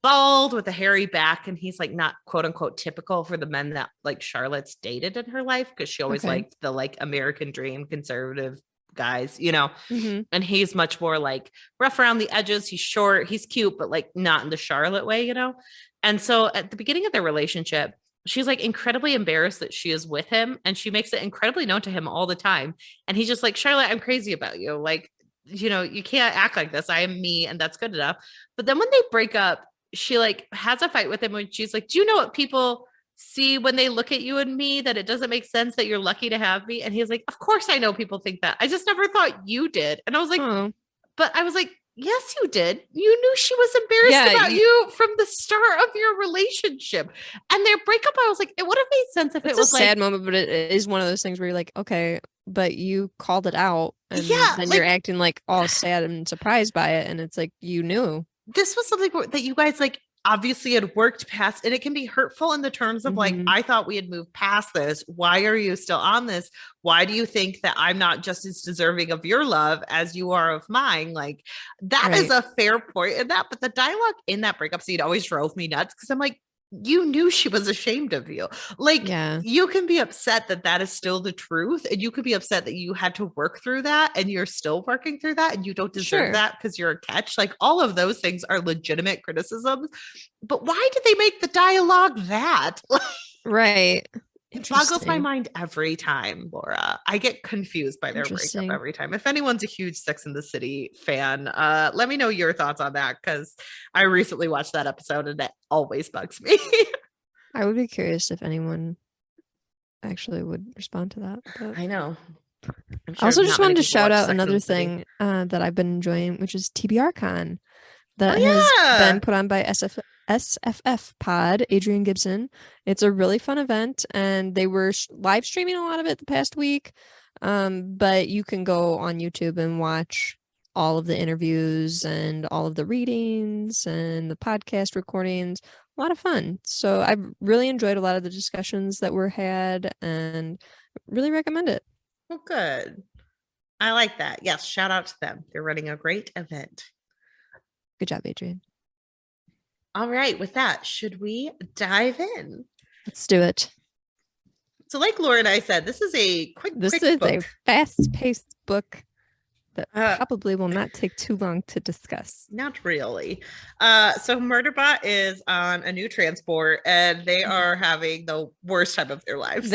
bald with a hairy back, and he's like not quote unquote typical for the men that like Charlotte's dated in her life, because she always liked the like American dream conservative guys, you know. And he's much more like rough around the edges. He's short, he's cute, but like not in the Charlotte way, you know. And so at the beginning of their relationship, she's like incredibly embarrassed that she is with him, and she makes it incredibly known to him all the time. And he's just like, Charlotte, I'm crazy about you, like, you know, you can't act like this. I am me, and that's good enough. But then when they break up, she like has a fight with him when she's like, do you know what people see when they look at you and me, that it doesn't make sense that you're lucky to have me? And he's like, of course I know people think that. I just never thought you did. And I was like, but I was like, yes, you did. You knew she was embarrassed about you from the start of your relationship. And their breakup, I was like, it would have made sense if it was a sad moment, but it is one of those things where you're like, okay, but you called it out, and then like, you're acting like all sad and surprised by it, and it's like, you knew. This was something that you guys like obviously had worked past, and it can be hurtful in the terms of like, I thought we had moved past this. Why are you still on this? Why do you think that I'm not just as deserving of your love as you are of mine? Like, that is a fair point in that. But the dialogue in that breakup scene always drove me nuts, because I'm like, you knew she was ashamed of you. Like, you can be upset that that is still the truth, and you could be upset that you had to work through that, and you're still working through that, and you don't deserve that because you're a catch. Like, all of those things are legitimate criticisms. But why did they make the dialogue that? Right. It boggles my mind every time, Laura. I get confused by their breakup every time. If anyone's a huge Sex and the City fan, let me know your thoughts on that, because I recently watched that episode and it always bugs me. I would be curious if anyone actually would respond to that. But I know. Sure I also just wanted to shout out another thing that I've been enjoying, which is TBRCon. That has been put on by SFF Pod, Adrian Gibson. It's a really fun event, and they were live streaming a lot of it the past week. But you can go on YouTube and watch all of the interviews and all of the readings and the podcast recordings. A lot of fun. So I've really enjoyed a lot of the discussions that were had, and really recommend it. Well, good. I like that. Yes, shout out to them. They're running a great event. Good job, Adrian. All right. With that, should we dive in? Let's do it. So like Laura and I said, this is a quick book. A fast-paced book that probably will not take too long to discuss. Not really. So Murderbot is on a new transport, and they are having the worst time of their lives.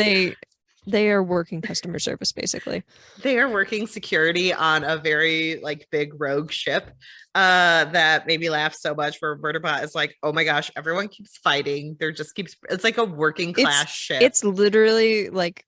They are working customer service, basically. They are working security on a very like big rogue ship that made me laugh so much, where Murderbot is like, oh my gosh, everyone keeps fighting. It's like a working class ship. It's literally like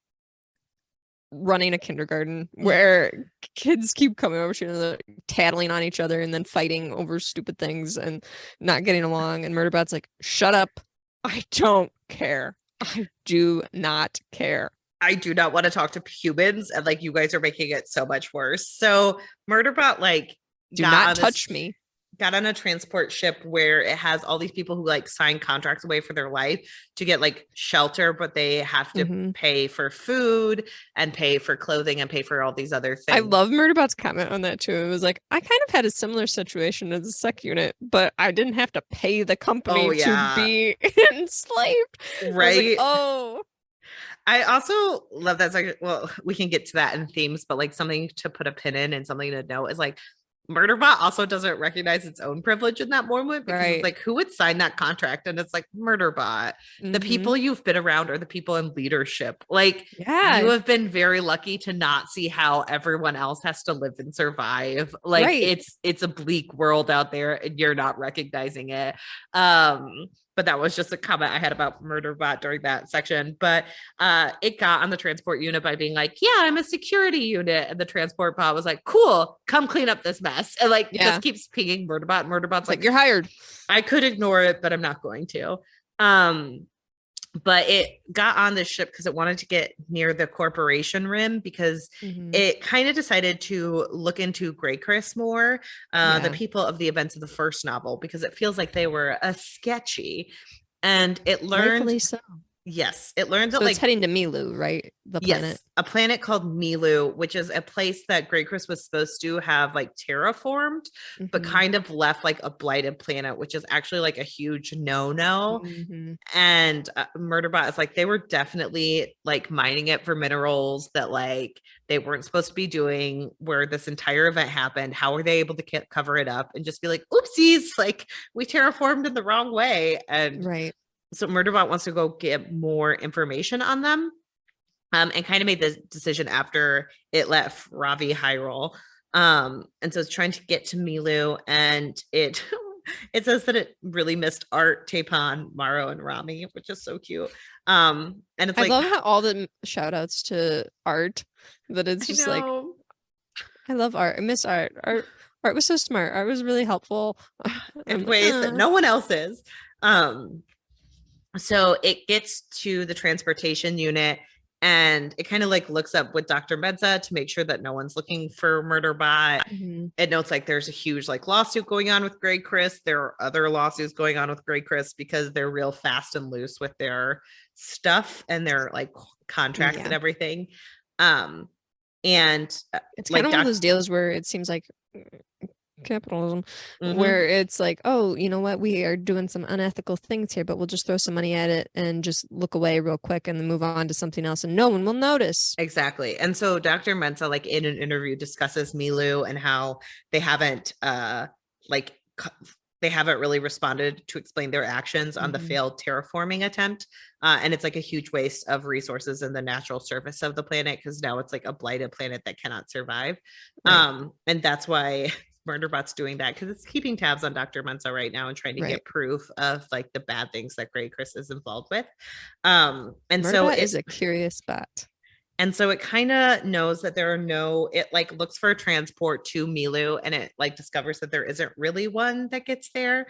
running a kindergarten, where kids keep coming over to each other, tattling on each other, and then fighting over stupid things and not getting along. And Murderbot's like, shut up. I don't care. I do not care. I do not want to talk to humans, and like, you guys are making it so much worse. So Murderbot, like, do not touch me. Got on a transport ship where it has all these people who like sign contracts away for their life to get like shelter, but they have to pay for food and pay for clothing and pay for all these other things. I love Murderbot's comment on that too. It was like, I kind of had a similar situation as a sec unit, but I didn't have to pay the company to be enslaved. Right. Oh. I also love that. Well, we can get to that in themes, but like something to put a pin in and something to know is like, Murderbot also doesn't recognize its own privilege in that moment because it's like, who would sign that contract? And it's like, Murderbot. The people you've been around are the people in leadership. Like, you have been very lucky to not see how everyone else has to live and survive. Like, it's a bleak world out there, and you're not recognizing it. But that was just a comment I had about Murderbot during that section. But it got on the transport unit by being like, yeah, I'm a security unit. And the transport bot was like, cool, come clean up this mess. And like, just keeps pinging Murderbot. Murderbot's like, you're hired. I could ignore it, but I'm not going to. But it got on this ship because it wanted to get near the corporation rim because it kind of decided to look into Grey Chris more, the people of the events of the first novel, because it feels like they were sketchy. And it learned... Rightfully so. Yes, it learned that, so it's heading to Milu, right? The planet. Yes, a planet called Milu, which is a place that Grey Chris was supposed to have like terraformed, but kind of left like a blighted planet, which is actually like a huge no-no. And Murderbot is like, they were definitely like mining it for minerals that like they weren't supposed to be doing, where this entire event happened. How were they able to cover it up and just be like, oopsies, like we terraformed in the wrong way? And so Murderbot wants to go get more information on them, and kind of made the decision after it left Ravi Hyrule. And so it's trying to get to Milu, and it says that it really missed Art, Tapon, Maro, and Rami, which is so cute. And it's like, I love how all the shout outs to Art, that it's just like, I love Art. I miss Art. Art was so smart. Art was really helpful in ways that no one else is. So it gets to the transportation unit, and it kind of like looks up with Dr. Medza to make sure that no one's looking for Murderbot. It notes like there's a huge like lawsuit going on with Grey Chris. There are other lawsuits going on with Grey Chris because they're real fast and loose with their stuff and their like contracts and everything. And it's kind of one of those deals where it seems like capitalism, where it's like, oh, you know what, we are doing some unethical things here, but we'll just throw some money at it and just look away real quick and then move on to something else, and no one will notice. Exactly. And so Dr. Mensa, like in an interview, discusses Milu and how they haven't they haven't really responded to explain their actions on the failed terraforming attempt. And it's like a huge waste of resources in the natural surface of the planet, because now it's like a blighted planet that cannot survive. And that's why Murderbot's doing that, because it's keeping tabs on Dr. Mensa right now and trying to get proof of like the bad things that Grey Chris is involved with. And Murderbot so is a curious bot. And so it kind of knows that it like looks for a transport to Milu, and it like discovers that there isn't really one that gets there.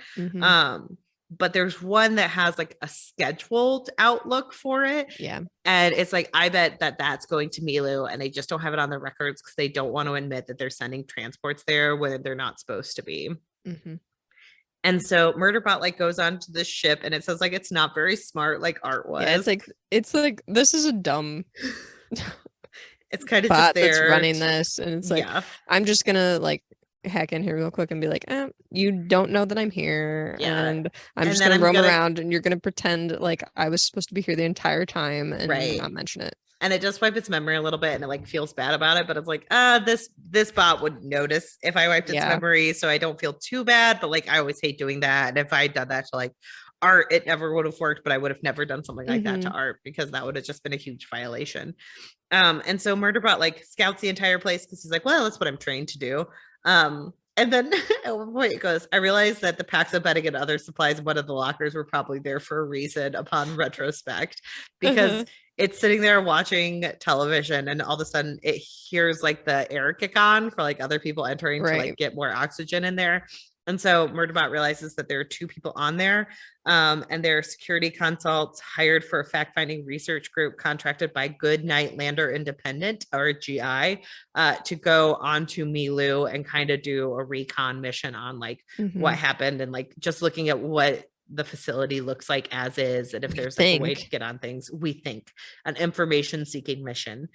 But there's one that has like a scheduled outlook for it. And it's like, I bet that that's going to Milu, and they just don't have it on their records because they don't want to admit that they're sending transports there when they're not supposed to be. And so Murderbot like goes on to the ship, and it says like, it's not very smart like Art was. It's like this is a dumb it's kind of bot just there that's running this, and it's like, I'm just gonna like hack in here real quick and be like, you don't know that I'm here, and I'm just gonna roam around, and you're gonna pretend like I was supposed to be here the entire time and not mention it. And it does wipe its memory a little bit, and it like feels bad about it, but it's like, this bot would notice if I wiped its memory, so I don't feel too bad. But like, I always hate doing that. And if I had done that to like Art, it never would have worked, but I would have never done something like that to Art, because that would have just been a huge violation. And so Murderbot like scouts the entire place because he's like, well, that's what I'm trained to do. And then at one point it goes, I realized that the packs of bedding and other supplies in one of the lockers were probably there for a reason upon retrospect, because it's sitting there watching television, and all of a sudden it hears like the air kick on for like other people entering to like get more oxygen in there. And so Murderbot realizes that there are two people on there, and they're security consults hired for a fact-finding research group contracted by Goodnight Lander Independent, or GI, to go onto Milu and kind of do a recon mission on like what happened, and like just looking at what the facility looks like as is, and if there's like a way to get on things. We think an information seeking mission.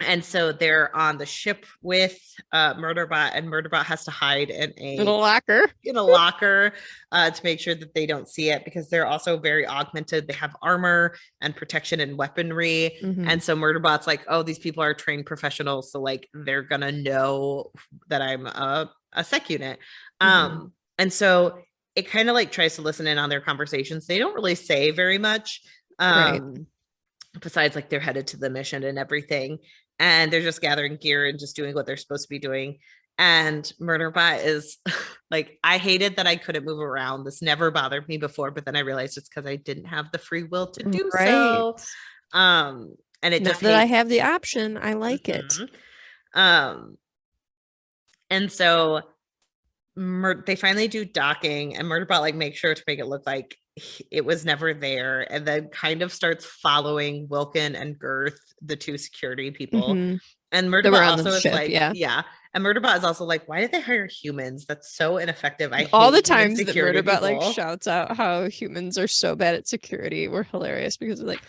And so they're on the ship with Murderbot, and Murderbot has to hide in In a locker. To make sure that they don't see it, because they're also very augmented. They have armor and protection and weaponry. And so Murderbot's like, oh, these people are trained professionals, so like they're gonna know that I'm a sec unit. And so it kind of like tries to listen in on their conversations. They don't really say very much. Right. Besides like they're headed to the mission and everything, and they're just gathering gear and just doing what they're supposed to be doing. And Murderbot is like, I hated that I couldn't move around. This never bothered me before, but then I realized it's because I didn't have the free will to do so. And it now just that I have the option, I like it. And so they finally do docking, and Murderbot like makes sure to make it look like it was never there, and then kind of starts following Wilkin and Girth, the two security people. And Murderbot also is like, yeah. And Murderbot is also like, why did they hire humans? That's so ineffective. I all hate the times that Murderbot people. like shouts out how humans are so bad at security were hilarious, because like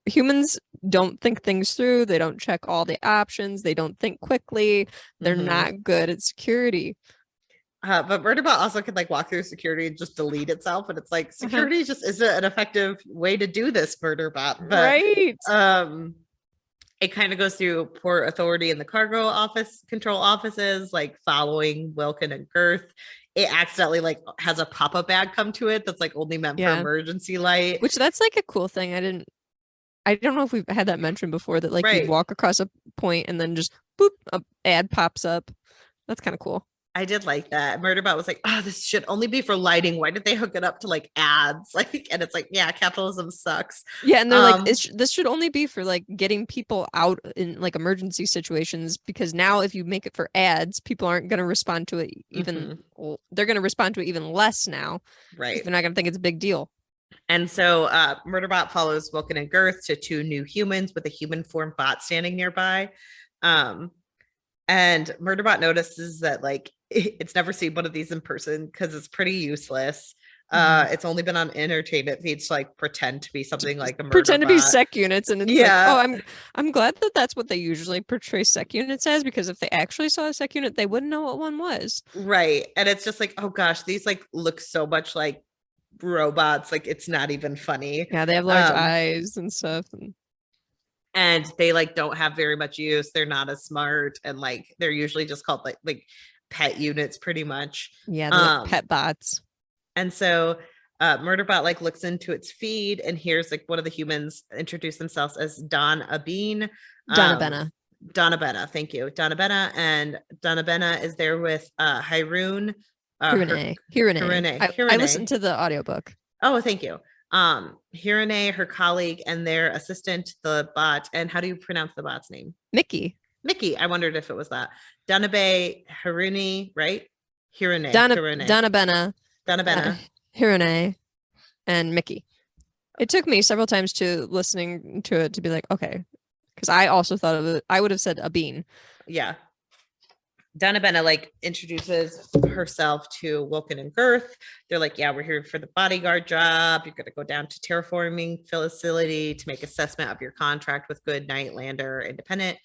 humans don't think things through. They don't check all the options. They don't think quickly. They're not good at security. But Murderbot also could like walk through security and just delete itself, and it's like security just isn't an effective way to do this, Murderbot. But right. It kind of goes through Port Authority and the cargo office control offices, like following Wilkin and Girth. It accidentally like has a pop-up bag come to it that's like only meant for emergency light, which that's like a cool thing. I don't know if we've had that mentioned before, that like you walk across a point and then just boop, a ad pops up. That's kind of cool. I did like that. Murderbot was like, oh, this should only be for lighting. Why did they hook it up to like ads? Like, and it's like, yeah, capitalism sucks. Yeah, and they're like, this should only be for like getting people out in like emergency situations, because now if you make it for ads, people aren't going to respond to it even. They're going to respond to it even less now. Right. They're not going to think it's a big deal. And so Murderbot follows Wilkin and Girth to two new humans with a human form bot standing nearby. And Murderbot notices that like it's never seen one of these in person because it's pretty useless. It's only been on entertainment feeds to like pretend to be something like a pretend to be sec units, and it's like, oh, I'm glad that that's what they usually portray sec units as, because if they actually saw a sec unit, they wouldn't know what one was. Right. And it's just like, oh gosh, these like look so much like robots, like it's not even funny. Yeah, they have large eyes and stuff, and they like don't have very much use. They're not as smart, and like they're usually just called like pet units pretty much. Yeah, like pet bots. And so Murderbot like looks into its feed and hears like one of the humans introduce themselves as Donna Benna. Thank you. Donna Benna. And Donna Benna is there with Hirune. Hirune. I listened to the audiobook. Oh, thank you. Hirune, her colleague, and their assistant, the bot. And how do you pronounce the bot's name? Mickey. I wondered if it was that. Danabe Hirune, right? Hirune. Donna Benna. Hirune, and Mickey. It took me several times to listening to it to be like, okay, because I also thought of it. I would have said a bean. Yeah. Donna Benna like introduces herself to Wilkin and Girth. They're like, yeah, we're here for the bodyguard job. You're going to go down to terraforming facility to make assessment of your contract with Good Night Lander Independent.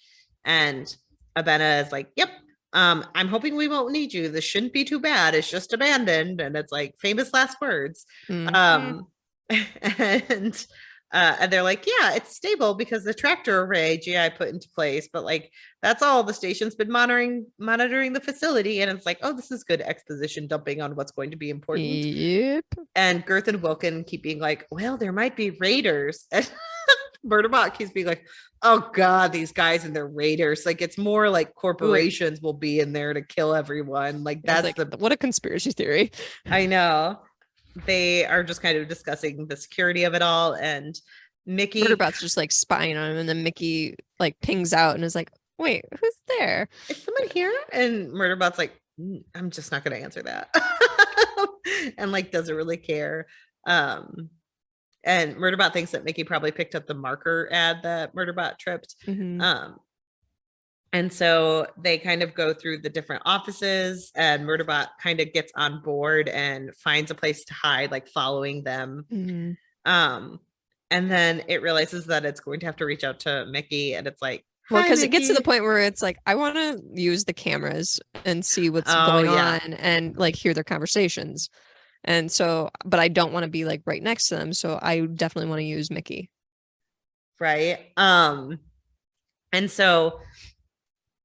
And Benna is like, yep. I'm hoping we won't need you. This shouldn't be too bad. It's just abandoned. And it's like famous last words. And they're like, yeah, it's stable because the tractor array GI put into place, but like that's all. The station's been monitoring the facility, and it's like, oh, this is good exposition dumping on what's going to be important. Yep. And Girth and Wilkin keep being like, well, there might be raiders. And Murderbot keeps being like, oh god, these guys and their raiders. Like it's more like corporations will be in there to kill everyone. Like that's like, what a conspiracy theory. I know. They are just kind of discussing the security of it all, and Mickey Murderbot's just like spying on him, and then Mickey like pings out and is like, wait, who's there? Is someone here? And Murderbot's like, I'm just not gonna answer that. And like doesn't really care. And Murderbot thinks that Mickey probably picked up the marker ad that Murderbot tripped. And so they kind of go through the different offices, and Murderbot kind of gets on board and finds a place to hide, like following them. And then it realizes that it's going to have to reach out to Mickey, and it's like, Well, hi, because it gets to the Mickey. point where it's like, I want to use the cameras and see what's Oh, going yeah. on and like hear their conversations. And so, but I don't want to be like right next to them. So I definitely want to use Mickey. Right. And so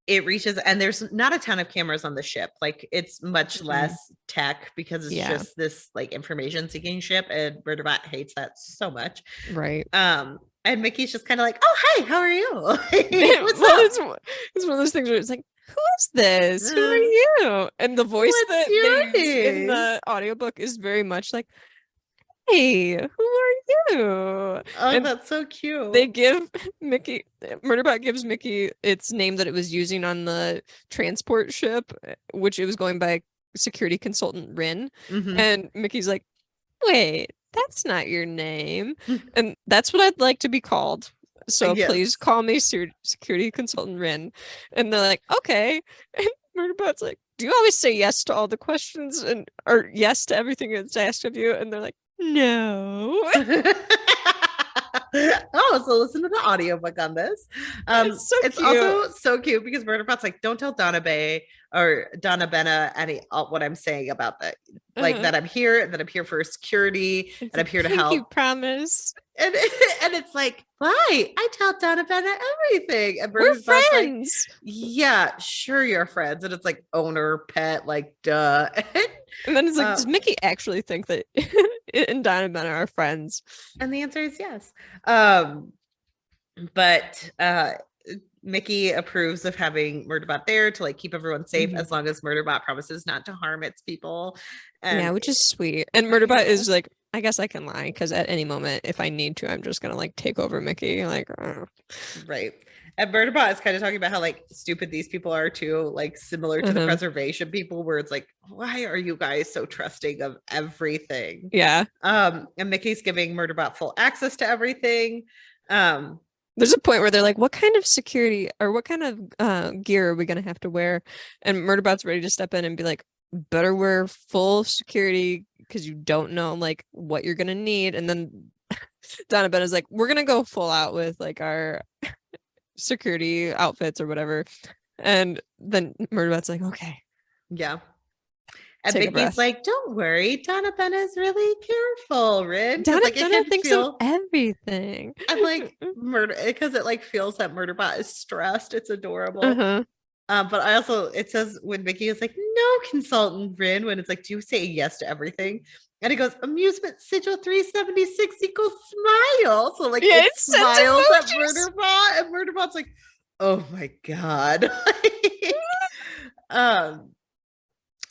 it reaches, and there's not a ton of cameras on the ship. Like it's much less tech because it's Yeah. just this like information seeking ship, and Murderbot hates that so much. Right. And Mickey's just kind of like, oh, hi, how are you? What's Well, up? it's one of those things where it's like, who is this? Who are Uh, you? And the voice what's that your they use in name? the audiobook is very much like, hey, who are you? Oh, And that's so they cute. give Mickey, Murderbot gives Mickey its name that it was using on the transport ship, which it was going by security consultant Rin. Mm-hmm. And Mickey's like, wait, that's not your name. And that's what I'd like to be called. So Yes. please call me security consultant Rin. And they're like, okay. And Murderbot's like, do you always say yes to all the questions and or yes to everything that's asked of you? And they're like, no. Oh, so listen to the audiobook on this. It's so It's cute. also so cute because Murderbot's like, don't tell Donna Bay or Donna Benna any what I'm saying about that. Like that I'm here, that I'm here for security, It's and I'm like, here to pinky help. promise. And and it's like, why? I tell Donna Benna everything. And We're Murderbot's like, friends. yeah, sure, you're friends. And it's like owner, pet, like duh. And then it's like, does Um, Mickey actually think that it and Donovan are friends? and the answer is yes. But Mickey approves of having Murderbot there to like keep everyone safe as long as Murderbot promises not to harm its people. Yeah, And which is sweet. And Murderbot is like, I guess I can lie because at any moment, if I need to, I'm just gonna like take over Mickey. Like, right. And Murderbot is kind of talking about how like stupid these people are too, like similar to the preservation people, where it's like, why are you guys so trusting of everything? yeah. And Mickey's giving Murderbot full access to everything. There's a point where they're like, what kind of security or what kind of gear are we gonna have to wear? And Murderbot's ready to step in and be like, better wear full security because you don't know like what you're gonna need. And then Donovan is like, we're gonna go full out with like our security outfits or whatever. And then Murderbot's like, okay. Yeah. And Take a Mickey's breath. like, don't worry, Donovan is really careful, Rin. Because like it Donovan can thinks of feel everything. and like murder because it like feels that Murderbot is stressed. It's adorable. Uh-huh. But I also it says when Mickey is like, no, consultant Rin, when it's like, do you say yes to everything? And it goes, amusement sigil 376 equals smile. So like Yeah, it it's sent smiles at emojis. Murderbot, and Murderbot's like, oh my God. um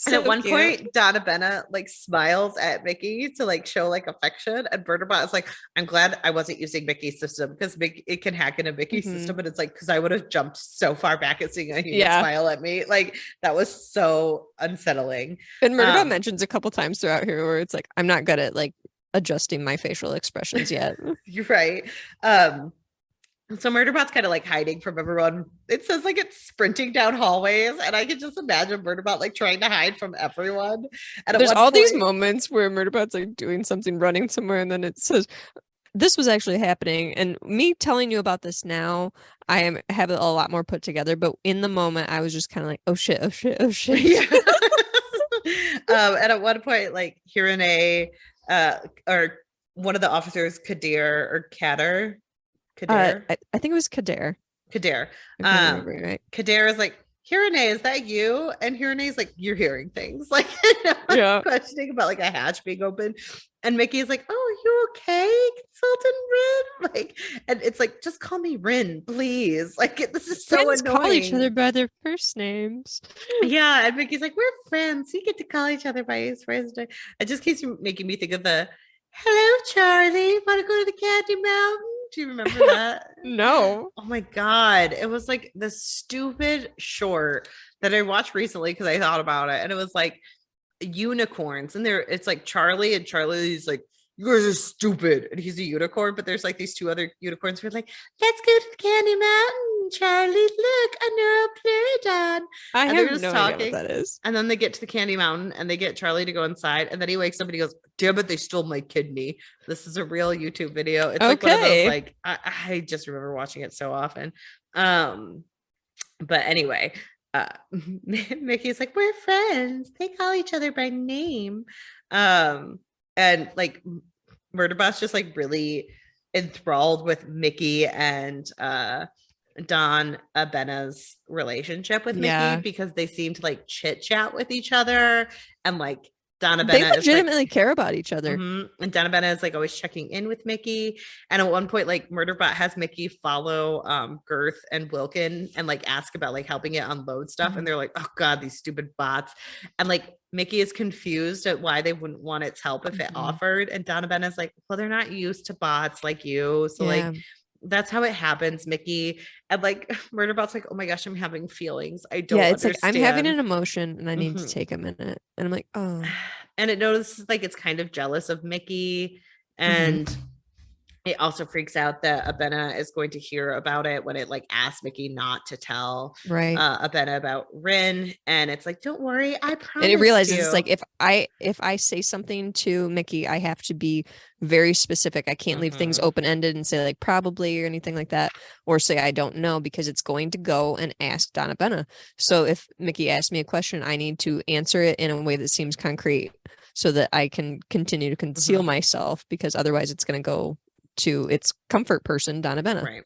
and So at one cute. point, Donna Benna like smiles at Mickey to like show like affection, and Bernabot is like, "I'm glad I wasn't using Mickey's system because it can hack into Mickey's system." And it's like, because I would have jumped so far back at seeing a human smile at me, like that was so unsettling. And Murderbot mentions a couple times throughout here where it's like, I'm not good at like adjusting my facial expressions yet. You're right. So Murderbot's kind of like hiding from everyone. It says like it's sprinting down hallways, and I can just imagine Murderbot like trying to hide from everyone. And there's all these moments where Murderbot's like doing something, running somewhere, and then it says, "This was actually happening." And me telling you about this now, I have it a lot more put together. But in the moment, I was just kind of like, "Oh shit! Oh shit! Oh shit!" Yeah. And at one point, like Hirone, or one of the officers, Kadir or Kader. I think it was Kader. Kader. Right. Kader is like, Hirone, is that you? And Hirone's like, you're hearing things. Like, questioning about like a hatch being open. And Mickey's like, oh, you okay, Consultant Rin? Like, and it's like, just call me Rin, please. Like, this is so Friends annoying. call each other by their first names. Yeah, and Mickey's like, we're friends. We get to call each other by his first name. It just keeps making me think of the, hello, Charlie. Want to go to the Candy Mountain? Do you remember that? No. Oh my God. It was like the stupid short that I watched recently because I thought about it. And it was like unicorns. And it's like Charlie, and Charlie's like, you guys are stupid. And he's a unicorn, but there's like these two other unicorns who are like, let's go to the Candy Mountain Charlie, look, a neuropleurodon. I And they're have just no talking. idea what that is. And then they get to the Candy Mountain and they get Charlie to go inside. And then he wakes up and he goes, damn it, they stole my kidney. This is a real YouTube video. It's like one of those, like, I just remember watching it so often. But anyway, Mickey's like, we're friends. They call each other by name. And like Murderbot's just like really enthralled with Mickey and Don Abena's relationship with Mickey because they seem to like chit chat with each other, and like Don Abena they legitimately care about each other. And Don Abena is like always checking in with Mickey. And at one point, like Murderbot has Mickey follow Girth and Wilkin and like ask about like helping it unload stuff. And they're like, oh God, these stupid bots. And like Mickey is confused at why they wouldn't want its help if it offered. And Don Abena is like, well, they're not used to bots like you. So like that's how it happens, Mickey. And like Murderbot's like, oh my gosh, I'm having feelings. I don't understand. Like I'm having an emotion and I need to take a minute. And I'm like, oh. And it notices like it's kind of jealous of Mickey. And it also freaks out that Abena is going to hear about it when it like asks Mickey not to tell Abena about Rin. And it's like, don't worry, I promise. And it realizes it's like if I say something to Mickey, I have to be very specific. I can't leave things open-ended and say like probably or anything like that, or say I don't know, because it's going to go and ask Don Abena. So if Mickey asks me a question, I need to answer it in a way that seems concrete so that I can continue to conceal myself, because otherwise it's going to go to its comfort person, Don Abena. Right.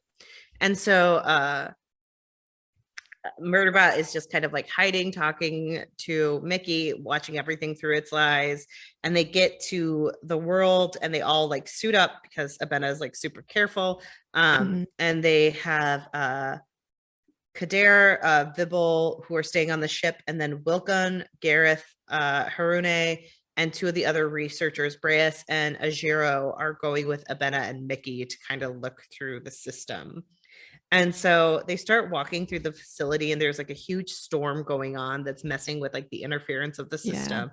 And so Murderbot is just kind of like hiding, talking to Mickey, watching everything through its eyes. And they get to the world and they all like suit up because Abena is like super careful. And they have Kader, Vibble, who are staying on the ship, and then Wilkon, Gareth, Harune, and two of the other researchers, Breas and Ajiro, are going with Abena and Mickey to kind of look through the system. And so they start walking through the facility, and there's like a huge storm going on that's messing with like the interference of the system.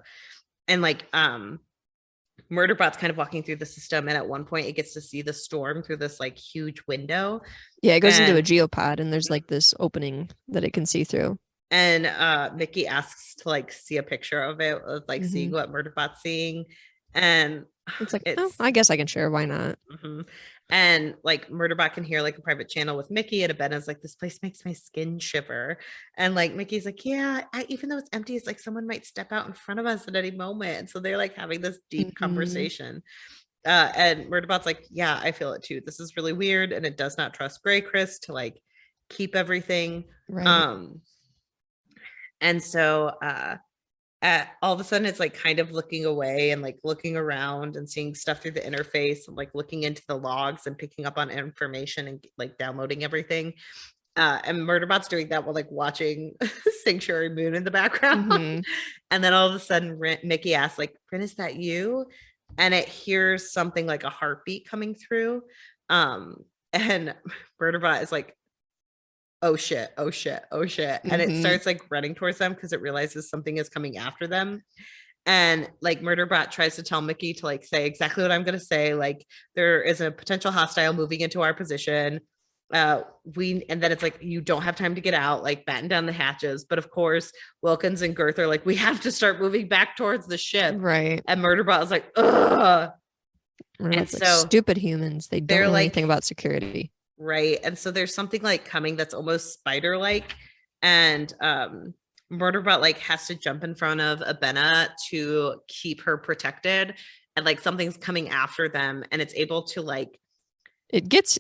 And like Murderbot's kind of walking through the system, and at one point it gets to see the storm through this like huge window. Yeah, it goes into a geopod, and there's like this opening that it can see through. And Mickey asks to like see a picture of it, of like seeing what Murderbot's seeing. And it's like, oh, I guess I can share. Why not? And like Murderbot can hear like a private channel with Mickey, and Abena's like, this place makes my skin shiver. And like Mickey's like, yeah, even though it's empty, it's like someone might step out in front of us at any moment. And so they're like having this deep conversation. And Murderbot's like, yeah, I feel it too. This is really weird. And it does not trust Grey Chris to like keep everything. And so all of a sudden it's like kind of looking away and like looking around and seeing stuff through the interface and like looking into the logs and picking up on information and like downloading everything. And Murderbot's doing that while like watching Sanctuary Moon in the background. And then all of a sudden Mickey asks like, Rin, is that you? And it hears something like a heartbeat coming through. And Murderbot is like, oh shit. And it starts like running towards them because it realizes something is coming after them. And like Murderbot tries to tell Mickey to like say exactly what I'm going to say. Like there is a potential hostile moving into our position. And then it's like, you don't have time to get out, like batten down the hatches. But of course, Wilkins and Girth are like, we have to start moving back towards the ship. Right. And Murderbot is like, ugh. And so stupid humans. They don't know anything about security. Right. And so there's something like coming that's almost spider-like. And Murderbot like has to jump in front of Abena to keep her protected. And like something's coming after them. And it's able to like they get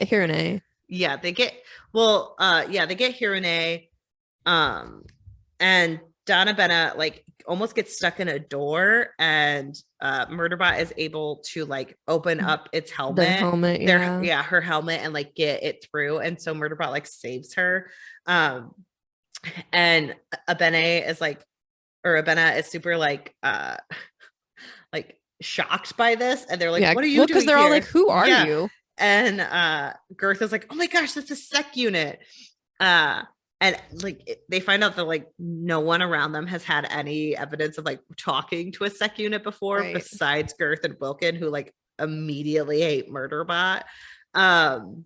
Hirone. Yeah, they get Hirone. And Don Abena like almost gets stuck in a door, and Murderbot is able to like open up its helmet, her helmet, and like get it through. And so Murderbot like saves her. And Abena is super like shocked by this, and they're like, what are you doing? Because they're all like, who are you? And Girth is like, oh my gosh, that's a sec unit. And like they find out that like no one around them has had any evidence of like talking to a sec unit before, besides Girth and Wilkin, who like immediately hate Murderbot. And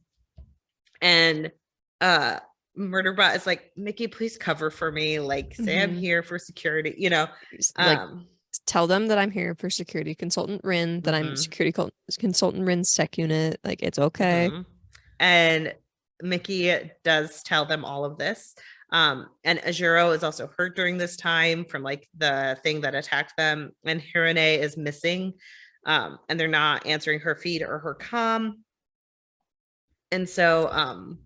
Murderbot is like, Mickey, please cover for me. Like, say I'm here for security, Like, tell them that I'm here for security consultant Rin, that I'm security consultant Rin's sec unit. Like, it's okay. And Mickey does tell them all of this. And Ajiro is also hurt during this time from like the thing that attacked them. And Hirone is missing. And they're not answering her feed or her comm. And so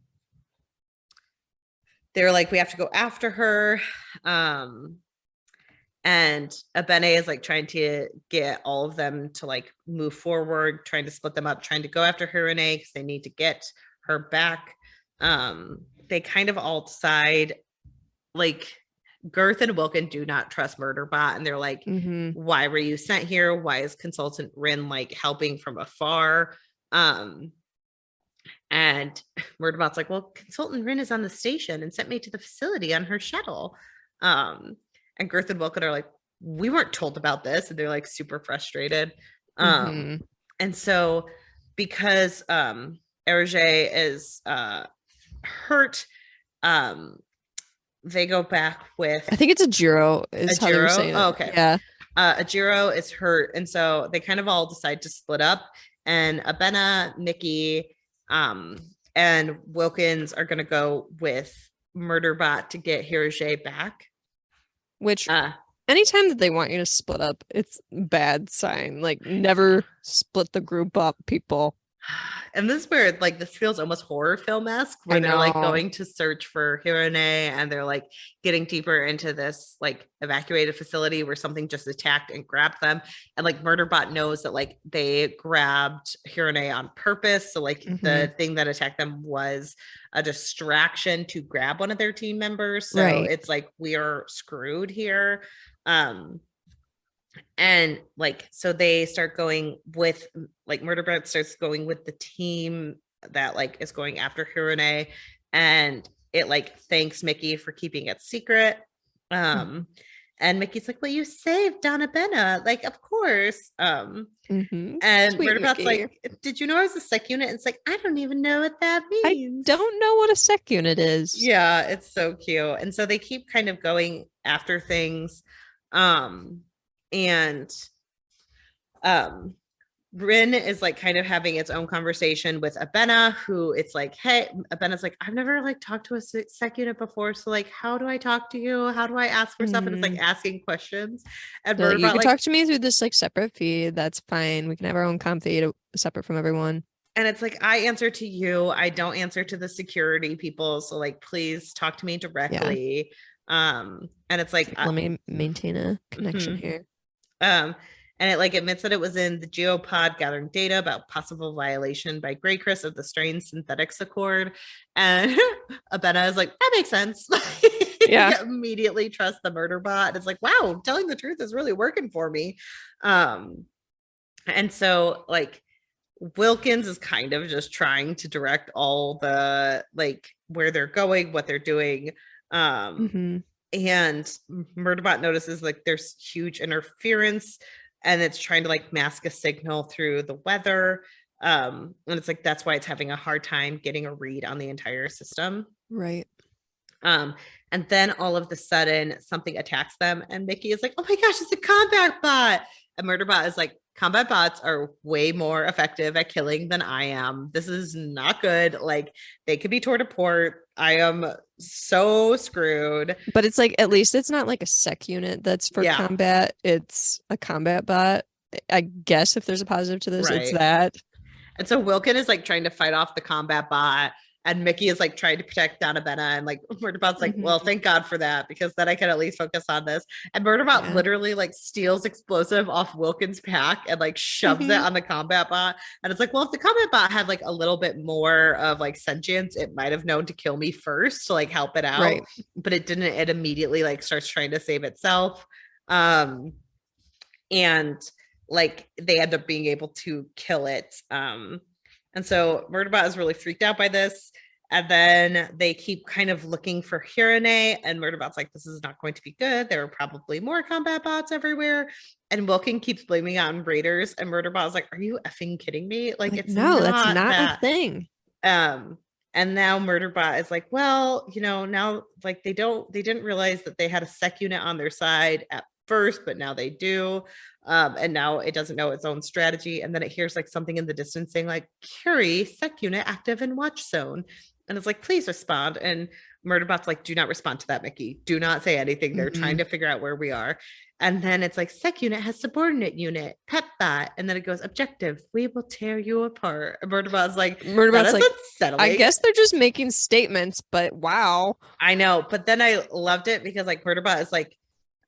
they're like, we have to go after her. And Abene is like trying to get all of them to like move forward, trying to split them up, trying to go after Hirone because they need to get her back. They kind of all decide, like, Girth and Wilkin do not trust Murderbot, and they're like, why were you sent here? Why is Consultant Rin like helping from afar? And Murderbot's like, well, Consultant Rin is on the station and sent me to the facility on her shuttle. And Girth and Wilkin are like, we weren't told about this. And they're like super frustrated. And so because Hergé is hurt, they go back with, I think it's Ajiro is how they're saying it. Oh, okay. Yeah. Ajiro is hurt. And so they kind of all decide to split up. And Abena, Mickey, and Wilkins are going to go with Murderbot to get Hergé back. Which anytime that they want you to split up, it's a bad sign. Like, never split the group up, people. And this is where like this feels almost horror film-esque, where they're like going to search for Hirone, and they're like getting deeper into this like evacuated facility where something just attacked and grabbed them. And like Murderbot knows that like they grabbed Hirone on purpose. So like the thing that attacked them was a distraction to grab one of their team members. So it's like, we are screwed here. And like, so they start going with like Murderbot starts going with the team that like is going after Hirone, and it like thanks Mickey for keeping it secret. And Mickey's like, well, you saved Donna Benna, like, of course. And Murderbot's like, did you know I was a sec unit? And it's like, I don't even know what that means. I don't know what a sec unit is. Yeah, it's so cute. And so they keep kind of going after things. And Rin is like kind of having its own conversation with Abena, who it's like, hey, Abena's like, I've never like talked to a sec unit before, so like, how do I talk to you? How do I ask for stuff? And it's like asking questions. And like, you can talk to me through this like separate feed. That's fine. We can have our own comm feed separate from everyone. And it's like, I answer to you. I don't answer to the security people. So like, please talk to me directly. And it's like, let me maintain a connection here. And it like admits that it was in the geopod gathering data about possible violation by Grey Chris of the strain synthetics accord. And Abena is like, that makes sense. Yeah. Immediately trust the Murderbot. It's like, wow, telling the truth is really working for me. And so like Wilkins is kind of just trying to direct all the like where they're going, what they're doing. And Murderbot notices like there's huge interference, and it's trying to like mask a signal through the weather. And it's like, that's why it's having a hard time getting a read on the entire system. Right. And then all of a sudden something attacks them, and Mickey is like, oh my gosh, it's a combat bot. And Murderbot is like, combat bots are way more effective at killing than I am. This is not good. Like, they could be torn apart. I am so screwed. But it's like, at least it's not like a sec unit that's for combat. It's a combat bot. I guess if there's a positive to this, it's that. And so Wilkin is like trying to fight off the combat bot, and Mickey is like trying to protect Donna Benna, and like Murderbot's like, well, thank God for that, because then I can at least focus on this. And Murderbot literally like steals explosive off Wilkin's pack and like shoves it on the combat bot. And it's like, well, if the combat bot had like a little bit more of like sentience, it might have known to kill me first to like help it out. Right. But it didn't. It immediately like starts trying to save itself. And like they end up being able to kill it. And so Murderbot is really freaked out by this. And then they keep kind of looking for Hirone, and Murderbot's like, this is not going to be good. There are probably more combat bots everywhere. And Wilkin keeps blaming on raiders, and Murderbot's like, are you effing kidding me? Like, it's no, that's not a thing. And And now Murderbot is like, well, now like they didn't realize that they had a sec unit on their side at first, but now they do. And now it doesn't know its own strategy. And then it hears like something in the distance saying like, Curie, sec unit active in watch zone. And it's like, please respond. And Murderbot's like, do not respond to that, Mickey. Do not say anything. They're trying to figure out where we are. And then it's like, sec unit has subordinate unit, Pepbot. And then it goes, objective, we will tear you apart. And Murderbot's like, I guess they're just making statements, but wow. I know. But then I loved it because like Murderbot is like,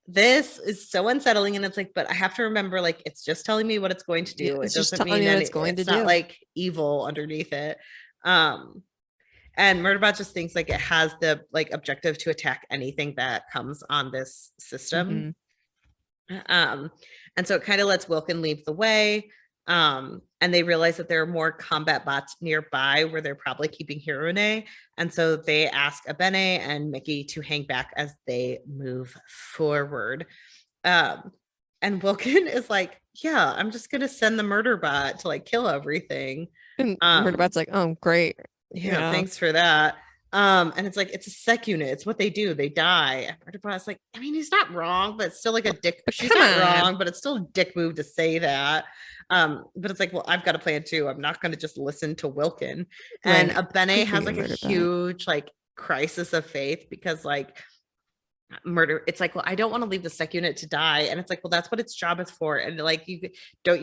this is so unsettling. And it's like, but I have to remember, like, it's just telling me what it's going to do. Yeah, it doesn't mean what it's going to do. It's not like evil underneath it. And Murderbot just thinks like it has the like objective to attack anything that comes on this system. And so it kind of lets Wilkin leave the way. And they realize that there are more combat bots nearby where they're probably keeping Hirone. And so they ask Abene and Mickey to hang back as they move forward. And Wilkin is like, yeah, I'm just gonna send the Murderbot to like kill everything. And Murderbot's like, oh, great. Yeah, thanks for that. And it's like, it's a sec unit. It's what they do. They die. And Murderbot's like, I mean, he's not wrong, but it's still like a dick. She's not wrong, but it's still a dick move to say that. But it's like, well, I've got a plan too. I'm not going to just listen to Wilkin. And Abene has like a huge like crisis of faith because like it's like, well, I don't want to leave the sec unit to die. And it's like, well, that's what its job is for. And like, you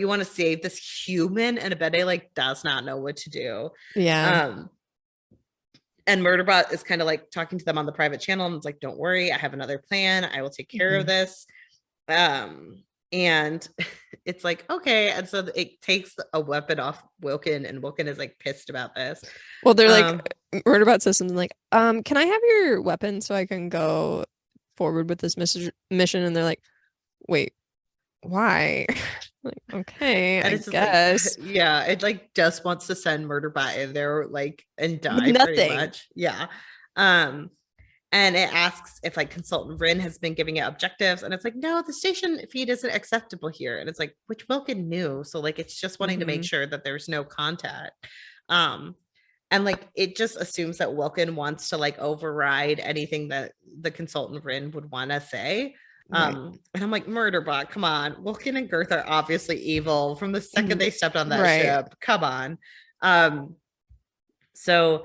want to save this human? And Abene like does not know what to do. Yeah. And Murderbot is kind of like talking to them on the private channel and it's like, don't worry, I have another plan. I will take care of this. And it's like, okay. And so it takes a weapon off Wilkin and Wilkin is like pissed about this. Well, they're like, Murderbot says something like, can I have your weapon so I can go forward with this mission? And they're like, wait, why? Like, okay, I guess. Like, yeah, it like just wants to send Murderbot in there like and die pretty much. Yeah. And it asks if like Consultant Rin has been giving it objectives, and it's like, no, the station feed isn't acceptable here. And it's like, which Wilkin knew. So like it's just wanting to make sure that there's no contact. And like it just assumes that Wilkin wants to like override anything that the Consultant Rin would want to say. And I'm like, Murderbot, come on. Wilkin and Girth are obviously evil from the second they stepped on that ship. Come on. So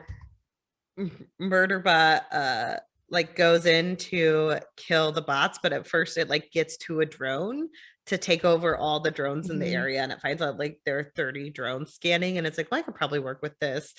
Murderbot like goes in to kill the bots, but at first it like gets to a drone to take over all the drones in the area, and it finds out like there are 30 drones scanning, and it's like, well, I could probably work with this.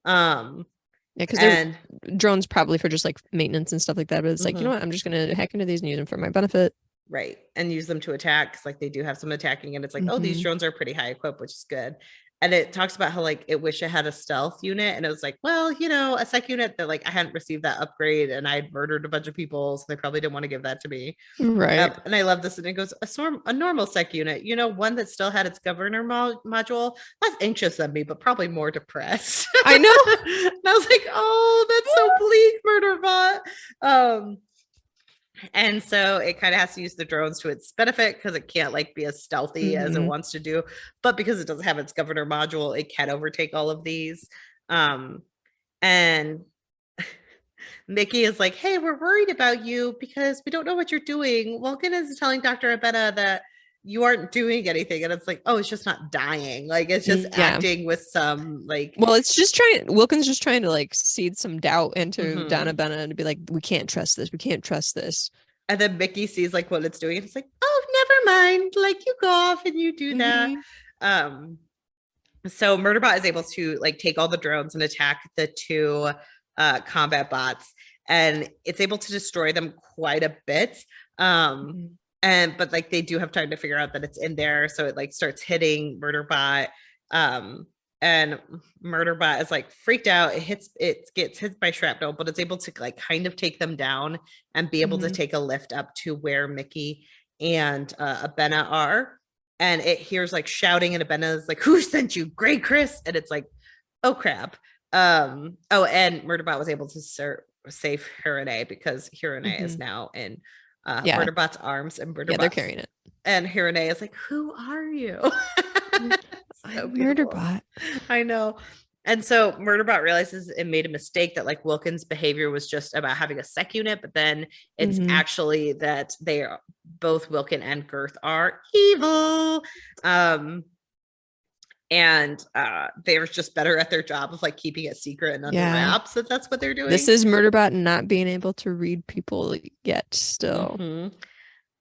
Yeah, because they're drones probably for just like maintenance and stuff like that. But it's like, you know what? I'm just gonna hack into these and use them for my benefit. Right. And use them to attack, because like they do have some attacking, and it's like, oh, these drones are pretty high equipped, which is good. And it talks about how like it wish it had a stealth unit, and it was like, well, a sec unit that like I hadn't received that upgrade, and I had murdered a bunch of people, so they probably didn't want to give that to me. Right. And I love this. And it goes, a normal sec unit, one that still had its governor module, less anxious than me, but probably more depressed. I know. And I was like, oh, that's so bleak, Murderbot. And so it kind of has to use the drones to its benefit because it can't like be as stealthy as it wants to do. But because it doesn't have its governor module, it can overtake all of these. And Mickey is like, hey, we're worried about you because we don't know what you're doing. Wilkin is telling Dr. Abena that you aren't doing anything. And it's like, oh, it's just not dying. Like it's just acting with some like, well, it's just Wilkin's just trying to like seed some doubt into Donna Abena and to be like, we can't trust this. We can't trust this. And then Mickey sees like what it's doing. And it's like, oh, never mind. Like you go off and you do that. So Murderbot is able to like take all the drones and attack the two combat bots, and it's able to destroy them quite a bit. But like they do have time to figure out that it's in there, so it like starts hitting Murderbot, and Murderbot is like freaked out. It gets hit by shrapnel, but it's able to like kind of take them down and be able to take a lift up to where Mickey and Abena are. And it hears like shouting, and Abena is like, who sent you, Grey Chris? And it's like, oh crap. And Murderbot was able to save Hirone, because Hirone is now in Murderbot's arms, and they're carrying it. And Hirone is like, who are you? So Murderbot. I know. And so Murderbot realizes it made a mistake, that like Wilkins' behavior was just about having a sec unit, but then it's actually that they are both Wilkin and Girth are evil. And they're just better at their job of like keeping it secret and under wraps, that's what they're doing. This is Murderbot not being able to read people yet still.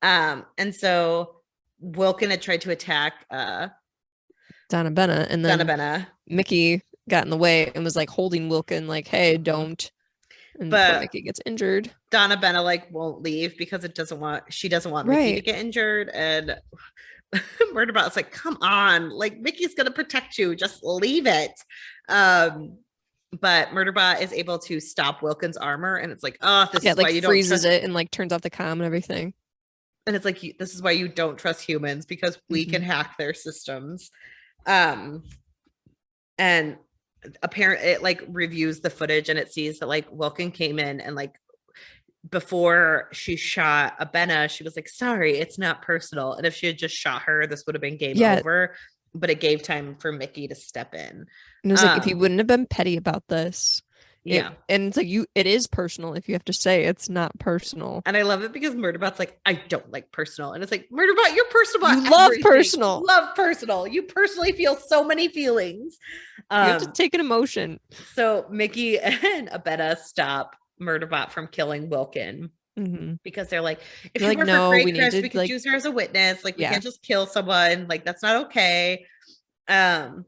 And so Wilkin had tried to attack Donna Benna, and then Mickey got in the way and was like holding Wilkin like, hey, don't. And but Mickey gets injured. Donna Benna like won't leave because she doesn't want Mickey to get injured. And Murderbot's like, come on, like Mickey's gonna protect you, just leave it. But Murderbot is able to stop Wilkin's armor, and it's like, oh, this is like why you freezes it and like turns off the comm and everything. And it's like, this is why you don't trust humans, because we can hack their systems. And apparently it like reviews the footage, and it sees that like Wilkin came in and like before she shot Benna, she was like, sorry, it's not personal. And if she had just shot her, this would have been game over. But it gave time for Mickey to step in. And it was like, if you wouldn't have been petty about this. And it's like, it is personal if you have to say it's not personal. And I love it because Murderbot's like, I don't like personal. And it's like, Murderbot, you're personal. You love personal. You love personal. You personally feel so many feelings. You have to take an emotion. So Mickey and Benna stop Murderbot from killing Wilkin. Because they're like, if you like, were no, for Chris, we could use her as a witness. Like, we can't just kill someone. Like, that's not okay. And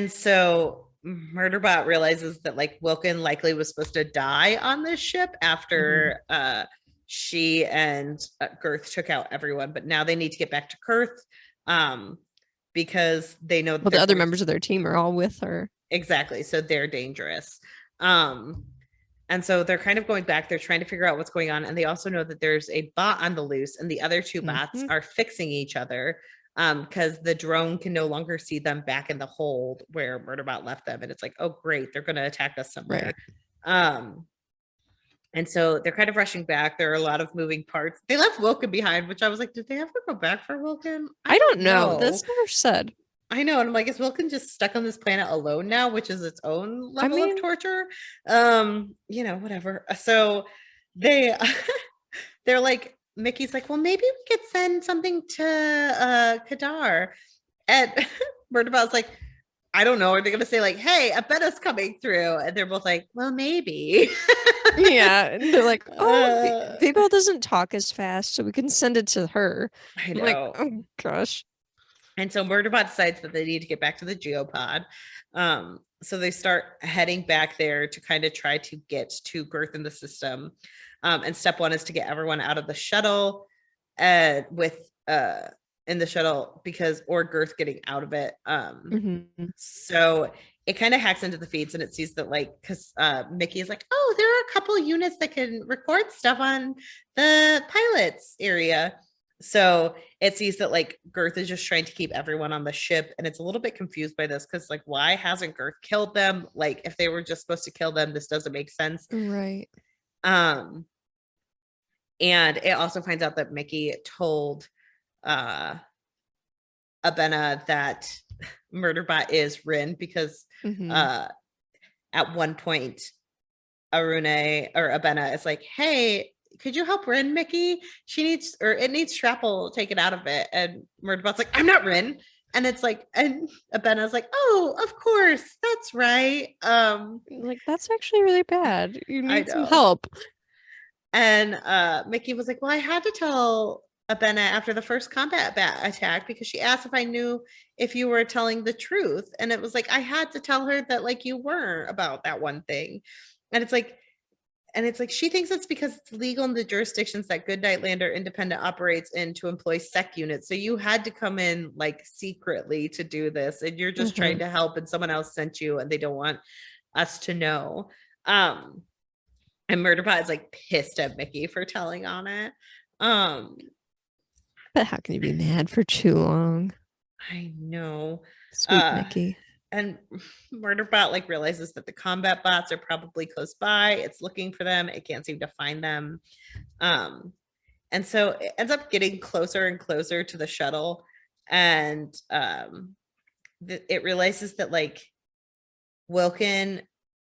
so Murderbot realizes that like Wilkin likely was supposed to die on this ship after she and Girth took out everyone, but now they need to get back to Girth because they know that the other members of their team are all with her. Exactly. So they're dangerous. And so they're kind of going back. They're trying to figure out what's going on. And they also know that there's a bot on the loose, and the other two bots are fixing each other because the drone can no longer see them back in the hold where Murderbot left them. And it's like, oh, great, they're going to attack us somewhere. And so they're kind of rushing back. There are a lot of moving parts. They left Wilkin behind, which I was like, did they ever go back for Wilkin? I don't know. That's never said. I know. And I'm like, is Wilkin just stuck on this planet alone now, which is its own level of torture? Whatever. So they're like, Mickey's like, well, maybe we could send something to Kadar. And Murderbot's like, I don't know. Are they going to say like, hey, Benna's coming through? And they're both like, well, maybe. And they're like, oh, Babel doesn't talk as fast, so we can send it to her. I know. I'm like, oh, gosh. And so Murderbot decides that they need to get back to the geopod. So they start heading back there to kind of try to get to Girth in the system. And step one is to get everyone out of the shuttle in the shuttle or Girth getting out of it. So it kind of hacks into the feeds, and it sees that like, because Mickey is like, oh, there are a couple units that can record stuff on the pilot's area. So it sees that like Girth is just trying to keep everyone on the ship, and it's a little bit confused by this because like, why hasn't Girth killed them? Like, if they were just supposed to kill them, this doesn't make sense. Right. And it also finds out that Mickey told Benna that Murderbot is Rin because at one point Benna is like, hey, could you help Rin, Mickey? It needs Shrapple taken out of it. And Murderbot's like, I'm not Rin. And it's like, and Benna's like, oh, of course, that's right. Like, that's actually really bad. You need some help. And Mickey was like, well, I had to tell Benna after the first combat attack because she asked if I knew if you were telling the truth. And it was like, I had to tell her that like you weren't about that one thing. And it's like, she thinks it's because it's legal in the jurisdictions that Goodnight Lander Independent operates in to employ sec units. So you had to come in like secretly to do this, and you're just trying to help, and someone else sent you, and they don't want us to know. And Murderbot is like pissed at Mickey for telling on it. But how can you be mad for too long? I know. Sweet Mickey. And Murderbot like realizes that the combat bots are probably close by. It's looking for them. It can't seem to find them. And so it ends up getting closer and closer to the shuttle. And it realizes that like Wilkin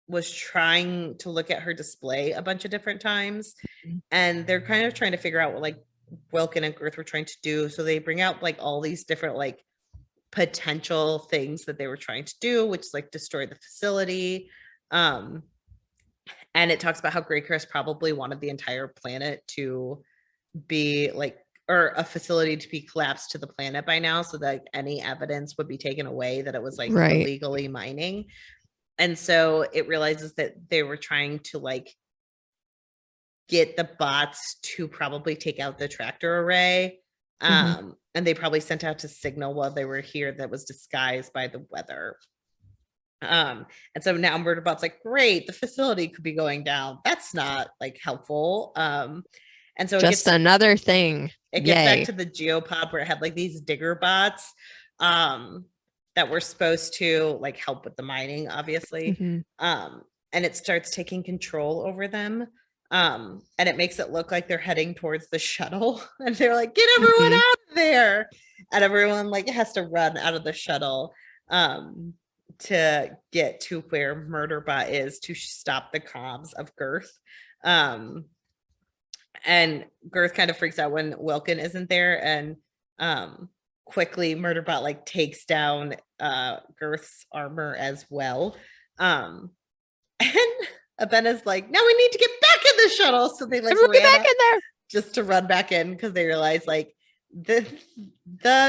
was trying to look at her display a bunch of different times, and they're kind of trying to figure out what like Wilkin and Girth were trying to do. So they bring out like all these different like potential things that they were trying to do, which is like destroy the facility. And it talks about how Greycrest probably wanted the entire planet to be like, or a facility to be collapsed to the planet by now, so that any evidence would be taken away that it was like illegally mining. And so it realizes that they were trying to like get the bots to probably take out the tractor array. And they probably sent out a signal while they were here that was disguised by the weather. And so now Murderbot's like, great, the facility could be going down. That's not like helpful. And so just another thing. It gets back to the geopod where it had like these digger bots that were supposed to like help with the mining, obviously. And it starts taking control over them. And it makes it look like they're heading towards the shuttle. And they're like, get everyone out of there. And everyone like has to run out of the shuttle to get to where Murderbot is to stop the comms of Girth. And Girth kind of freaks out when Wilkin isn't there, and quickly Murderbot like takes down Girth's armor as well. And Abena's like, now we need to get back in the shuttle. So they like ran back in there just to run back in, because they realize like the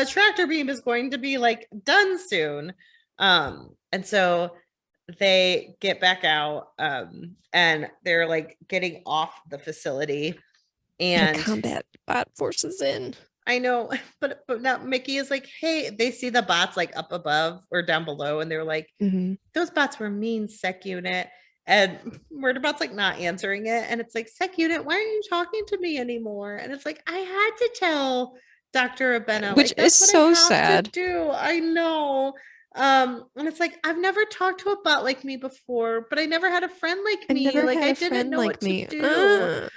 tractor beam is going to be like done soon. And so they get back out and they're like getting off the facility, and the combat bot forces in. I know, but now Mickey is like, hey, they see the bots like up above or down below, and they're like, those bots were mean, Sec Unit. And Murderbot's like not answering it, and it's like, Sec Unit, why aren't you talking to me anymore? And it's like, I had to tell Dr. Abena, which like, that's is so sad. Do I know? And it's like, I've never talked to a bot like me before, but I never had a friend like me. Like, I didn't know what to do.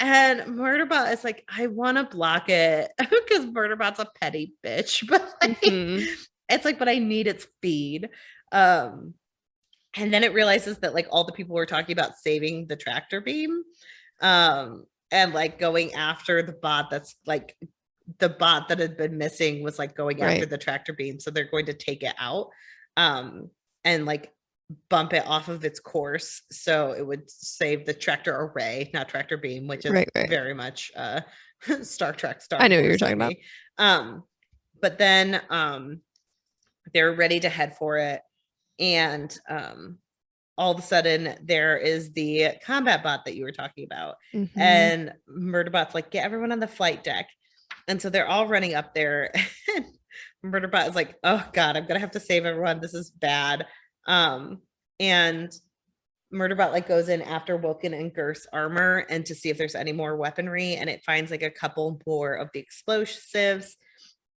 And Murderbot is like, I want to block it because Murderbot's a petty bitch, but like, it's like, but I need its feed. And then it realizes that like all the people were talking about saving the tractor beam, and like going after the bot that's like the bot that had been missing was like going after the tractor beam. So they're going to take it out and like bump it off of its course, so it would save the tractor array, not tractor beam, which is very much Star Trek. I know what you're talking about. But then they're ready to head for it, and all of a sudden there is the combat bot that you were talking about, and Murderbot's like, get everyone on the flight deck. And so they're all running up there, and Murderbot is like, oh god, I'm gonna have to save everyone, this is bad. And Murderbot like goes in after Wilkin and Girth's armor and to see if there's any more weaponry, and it finds like a couple more of the explosives.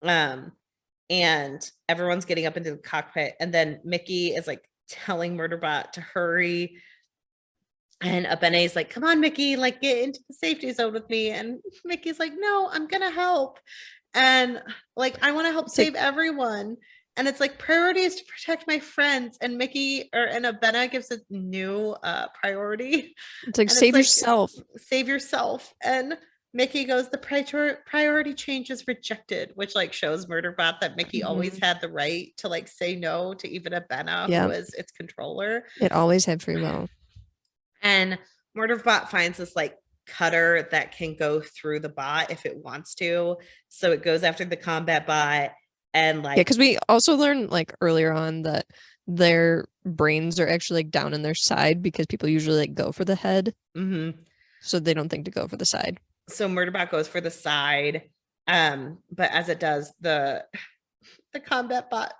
And everyone's getting up into the cockpit, and then Mickey is like telling Murderbot to hurry, and Abene is like, come on, Mickey, like get into the safety zone with me. And Mickey's like, no, I'm gonna help, and like I want to help save everyone. And it's like, priority is to protect my friends. And Mickey and Abena gives a new priority. It's like, save yourself. Save yourself. And Mickey goes, the priority change is rejected, which like shows Murderbot that Mickey always had the right to like say no to even Abena, who was its controller. It always had free will. And Murderbot finds this like cutter that can go through the bot if it wants to. So it goes after the combat bot. And like, because we also learned like earlier on that their brains are actually like down in their side, because people usually like go for the head, so they don't think to go for the side. So Murderbot goes for the side, but as it does, the combat bot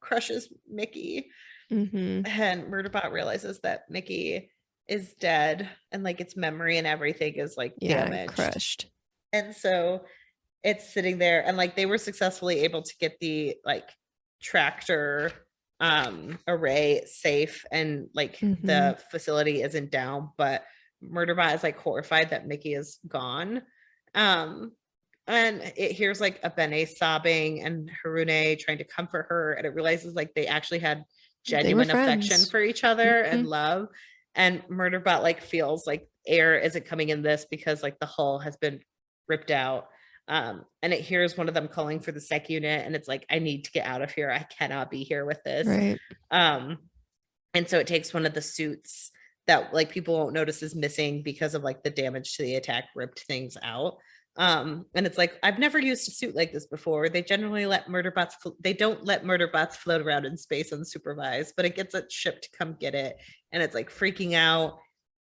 crushes Mickey, and Murderbot realizes that Mickey is dead, and like its memory and everything is like damaged, crushed, and so it's sitting there, and like they were successfully able to get the like tractor array safe, and like the facility isn't down, but Murderbot is like horrified that Mickey is gone. And it hears like Abene sobbing and Harune trying to comfort her, and it realizes like they actually had genuine affection friends. for each other and love. And Murderbot like feels like air isn't coming in this because like the hull has been ripped out. And it hears one of them calling for the sec unit, and it's like, I need to get out of here. I cannot be here with this. Right. And so it takes one of the suits that like people won't notice is missing because of like the damage to the attack ripped things out. And it's like, I've never used a suit like this before. They generally let Murderbots, they don't let Murderbots float around in space unsupervised, but it gets a ship to come get it. And it's like freaking out.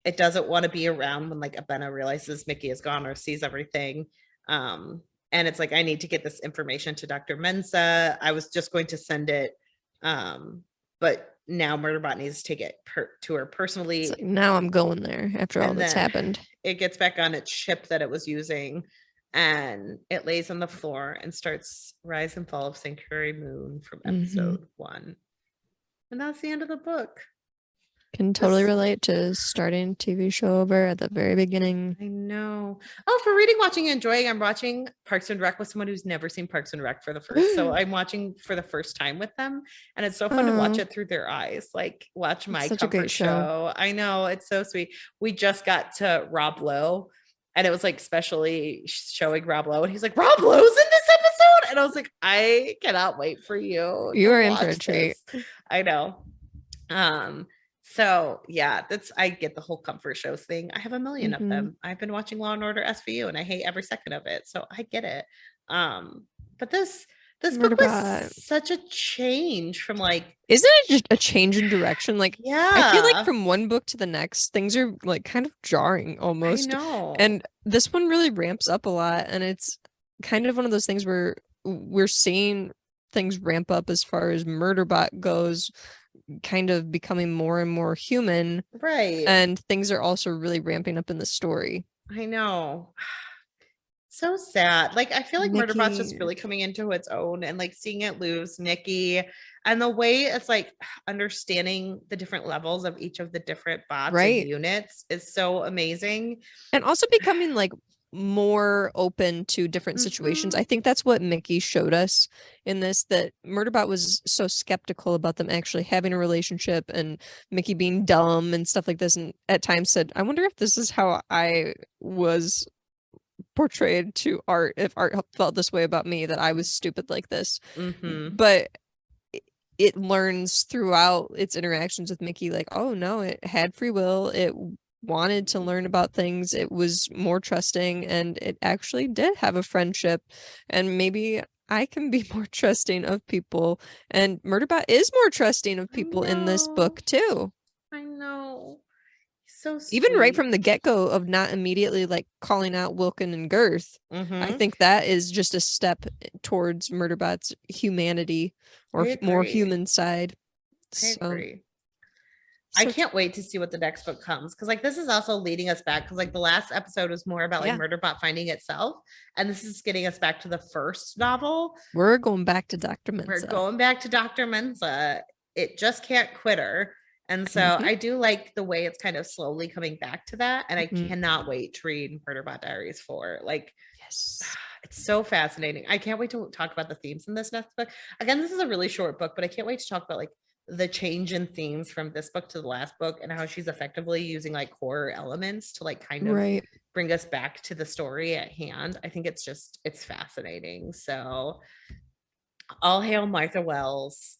It doesn't want to be around when like Abena realizes Mickey is gone or sees everything. And it's like, I need to get this information to Dr. Mensa. I was just going to send it. But now Murderbot needs to take it to her personally. Like, now I'm going there after all that's happened. It gets back on its ship that it was using, and it lays on the floor and starts Rise and Fall of Sanctuary Moon from episode 1. And that's the end of the book. Can totally relate to starting TV show over at the very beginning. I know. Oh, for reading, watching, and enjoying, I'm watching Parks and Rec with someone who's never seen Parks and Rec for the first. So I'm watching for the first time with them, and it's so fun to watch it through their eyes. Like watch my comfort show. I know, it's so sweet. We just got to Rob Lowe, and it was like specially showing Rob Lowe, and he's like, Rob Lowe's in this episode, and I was like, I cannot wait for you. You are in for a treat. I know. So yeah, I get the whole comfort shows thing. I have a million of them. I've been watching Law and Order SVU, and I hate every second of it. So I get it. But this book was such a change from like, isn't it just a change in direction? Like, yeah, I feel like from one book to the next, things are like kind of jarring almost. I know. And this one really ramps up a lot, and it's kind of one of those things where we're seeing things ramp up as far as Murderbot goes, kind of becoming more and more human, right? And things are also really ramping up in the story. I know. So sad. Like, I feel like Murderbot's just really coming into its own, and like seeing it lose Nikki, and the way it's like understanding the different levels of each of the different bots and units is so amazing. And also becoming like more open to different situations. I think that's what Mickey showed us in this, that Murderbot was so skeptical about them actually having a relationship, and Mickey being dumb and stuff like this, and at times said, I wonder if this is how I was portrayed to Art, if Art felt this way about me, that I was stupid like this. But it learns throughout its interactions with Mickey, like, oh no, it had free will, it wanted to learn about things, it was more trusting, and it actually did have a friendship, and maybe I can be more trusting of people, and Murderbot is more trusting of people in this book too. I know. So sweet. Even right from the get-go of not immediately like calling out Wilkin and Girth, I think that is just a step towards Murderbot's humanity, or more human side. I agree. I can't wait to see what the next book comes, because like this is also leading us back, because like the last episode was more about like Murderbot finding itself, and this is getting us back to the first novel. We're going back to Dr. Mensa. We're going back to Dr. Mensa. It just can't quit her. And so I do like the way it's kind of slowly coming back to that, and I cannot wait to read Murderbot Diaries 4. Like, it's so fascinating. I can't wait to talk about the themes in this next book. Again, this is a really short book, but I can't wait to talk about like the change in themes from this book to the last book, and how she's effectively using like horror elements to like kind of bring us back to the story at hand. I think it's fascinating. So all hail Martha Wells.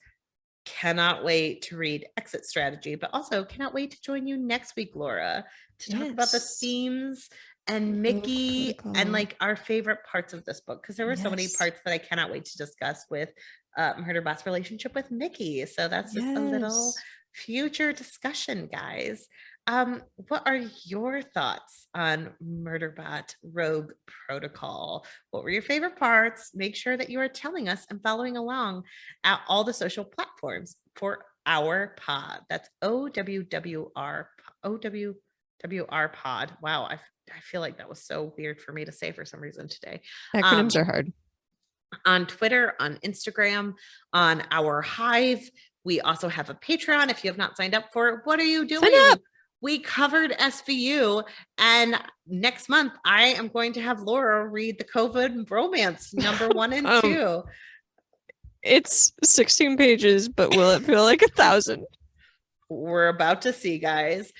Cannot wait to read Exit Strategy, but also cannot wait to join you next week, Laura, to talk about the themes and Mickey and like our favorite parts of this book, because there were so many parts that I cannot wait to discuss with Murderbot's relationship with Mickey. So that's just a little future discussion, guys. What are your thoughts on Murderbot Rogue Protocol? What were your favorite parts? Make sure that you are telling us and following along at all the social platforms for our pod. That's OWWR pod. Wow, I feel like that was so weird for me to say for some reason today. Acronyms are hard. On Twitter, on Instagram, on our Hive. We also have a Patreon. If you have not signed up for it, what are you doing? Sign up. We covered SVU, and next month I am going to have Laura read the COVID romance number 1 and 2. It's 16 pages, but will it feel like 1,000? We're about to see, guys.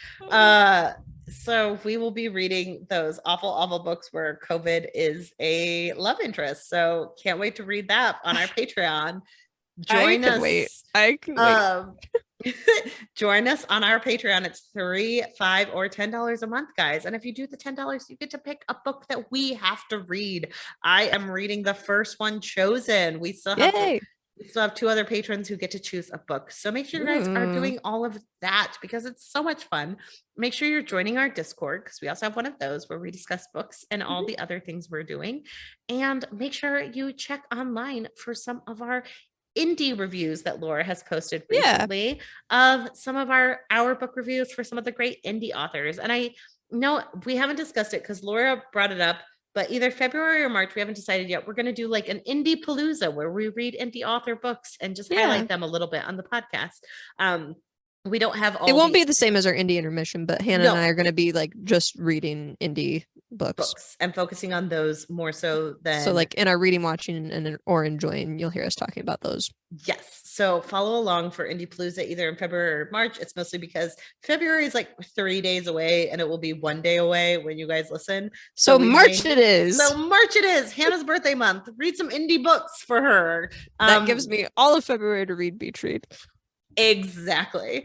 So we will be reading those awful books where COVID is a love interest. So can't wait to read that on our Patreon. Join us. I can wait. Join us on our Patreon. It's $3, $5, or $10 a month, guys. And if you do the $10, you get to pick a book that we have to read. I am reading the first one, Chosen. We still have 2 other patrons who get to choose a book. So make sure you guys are doing all of that because it's so much fun. Make sure you're joining our Discord because we also have one of those where we discuss books and all the other things we're doing. And make sure you check online for some of our indie reviews that Laura has posted recently of some of our book reviews for some of the great indie authors. And I know we haven't discussed it because Laura brought it up, but either February or March, we haven't decided yet. We're going to do like an indie palooza where we read indie author books and just highlight them a little bit on the podcast. We don't have all. It won't be the same as our indie intermission, but Hannah and I are going to be like just reading indie books and focusing on those more so than. So like in our reading, watching, or enjoying, you'll hear us talking about those. Yes. So follow along for Indie Palooza either in February or March. It's mostly because February is like 3 days away and it will be 1 day away when you guys listen. So March it is. Hannah's birthday month. Read some indie books for her. That gives me all of February to read Beach Read. Exactly.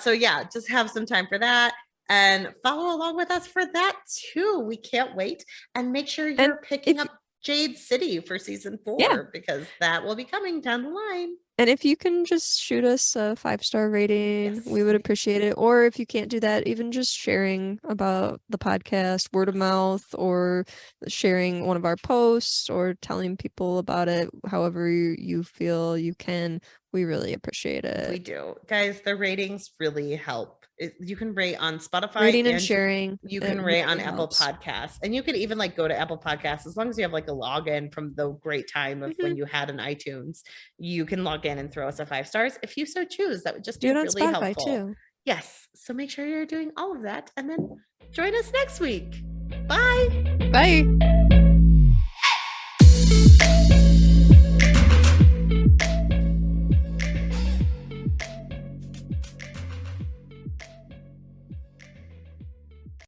So yeah, just have some time for that and follow along with us for that too. We can't wait. And make sure you're picking up Jade City for season 4 because that will be coming down the line. And if you can just shoot us a 5-star rating, we would appreciate it. Or if you can't do that, even just sharing about the podcast, word of mouth, or sharing one of our posts or telling people about it, however you feel you can. We really appreciate it. We do. Guys, the ratings really help. You can rate on Spotify. Rating and sharing. You can rate on Apple Podcasts. And you can even like go to Apple Podcasts as long as you have like a login from the great time of when you had an iTunes. You can log in and throw us a 5 stars if you so choose. That would just be really helpful. Too. Yes. So make sure you're doing all of that and then join us next week. Bye. Bye.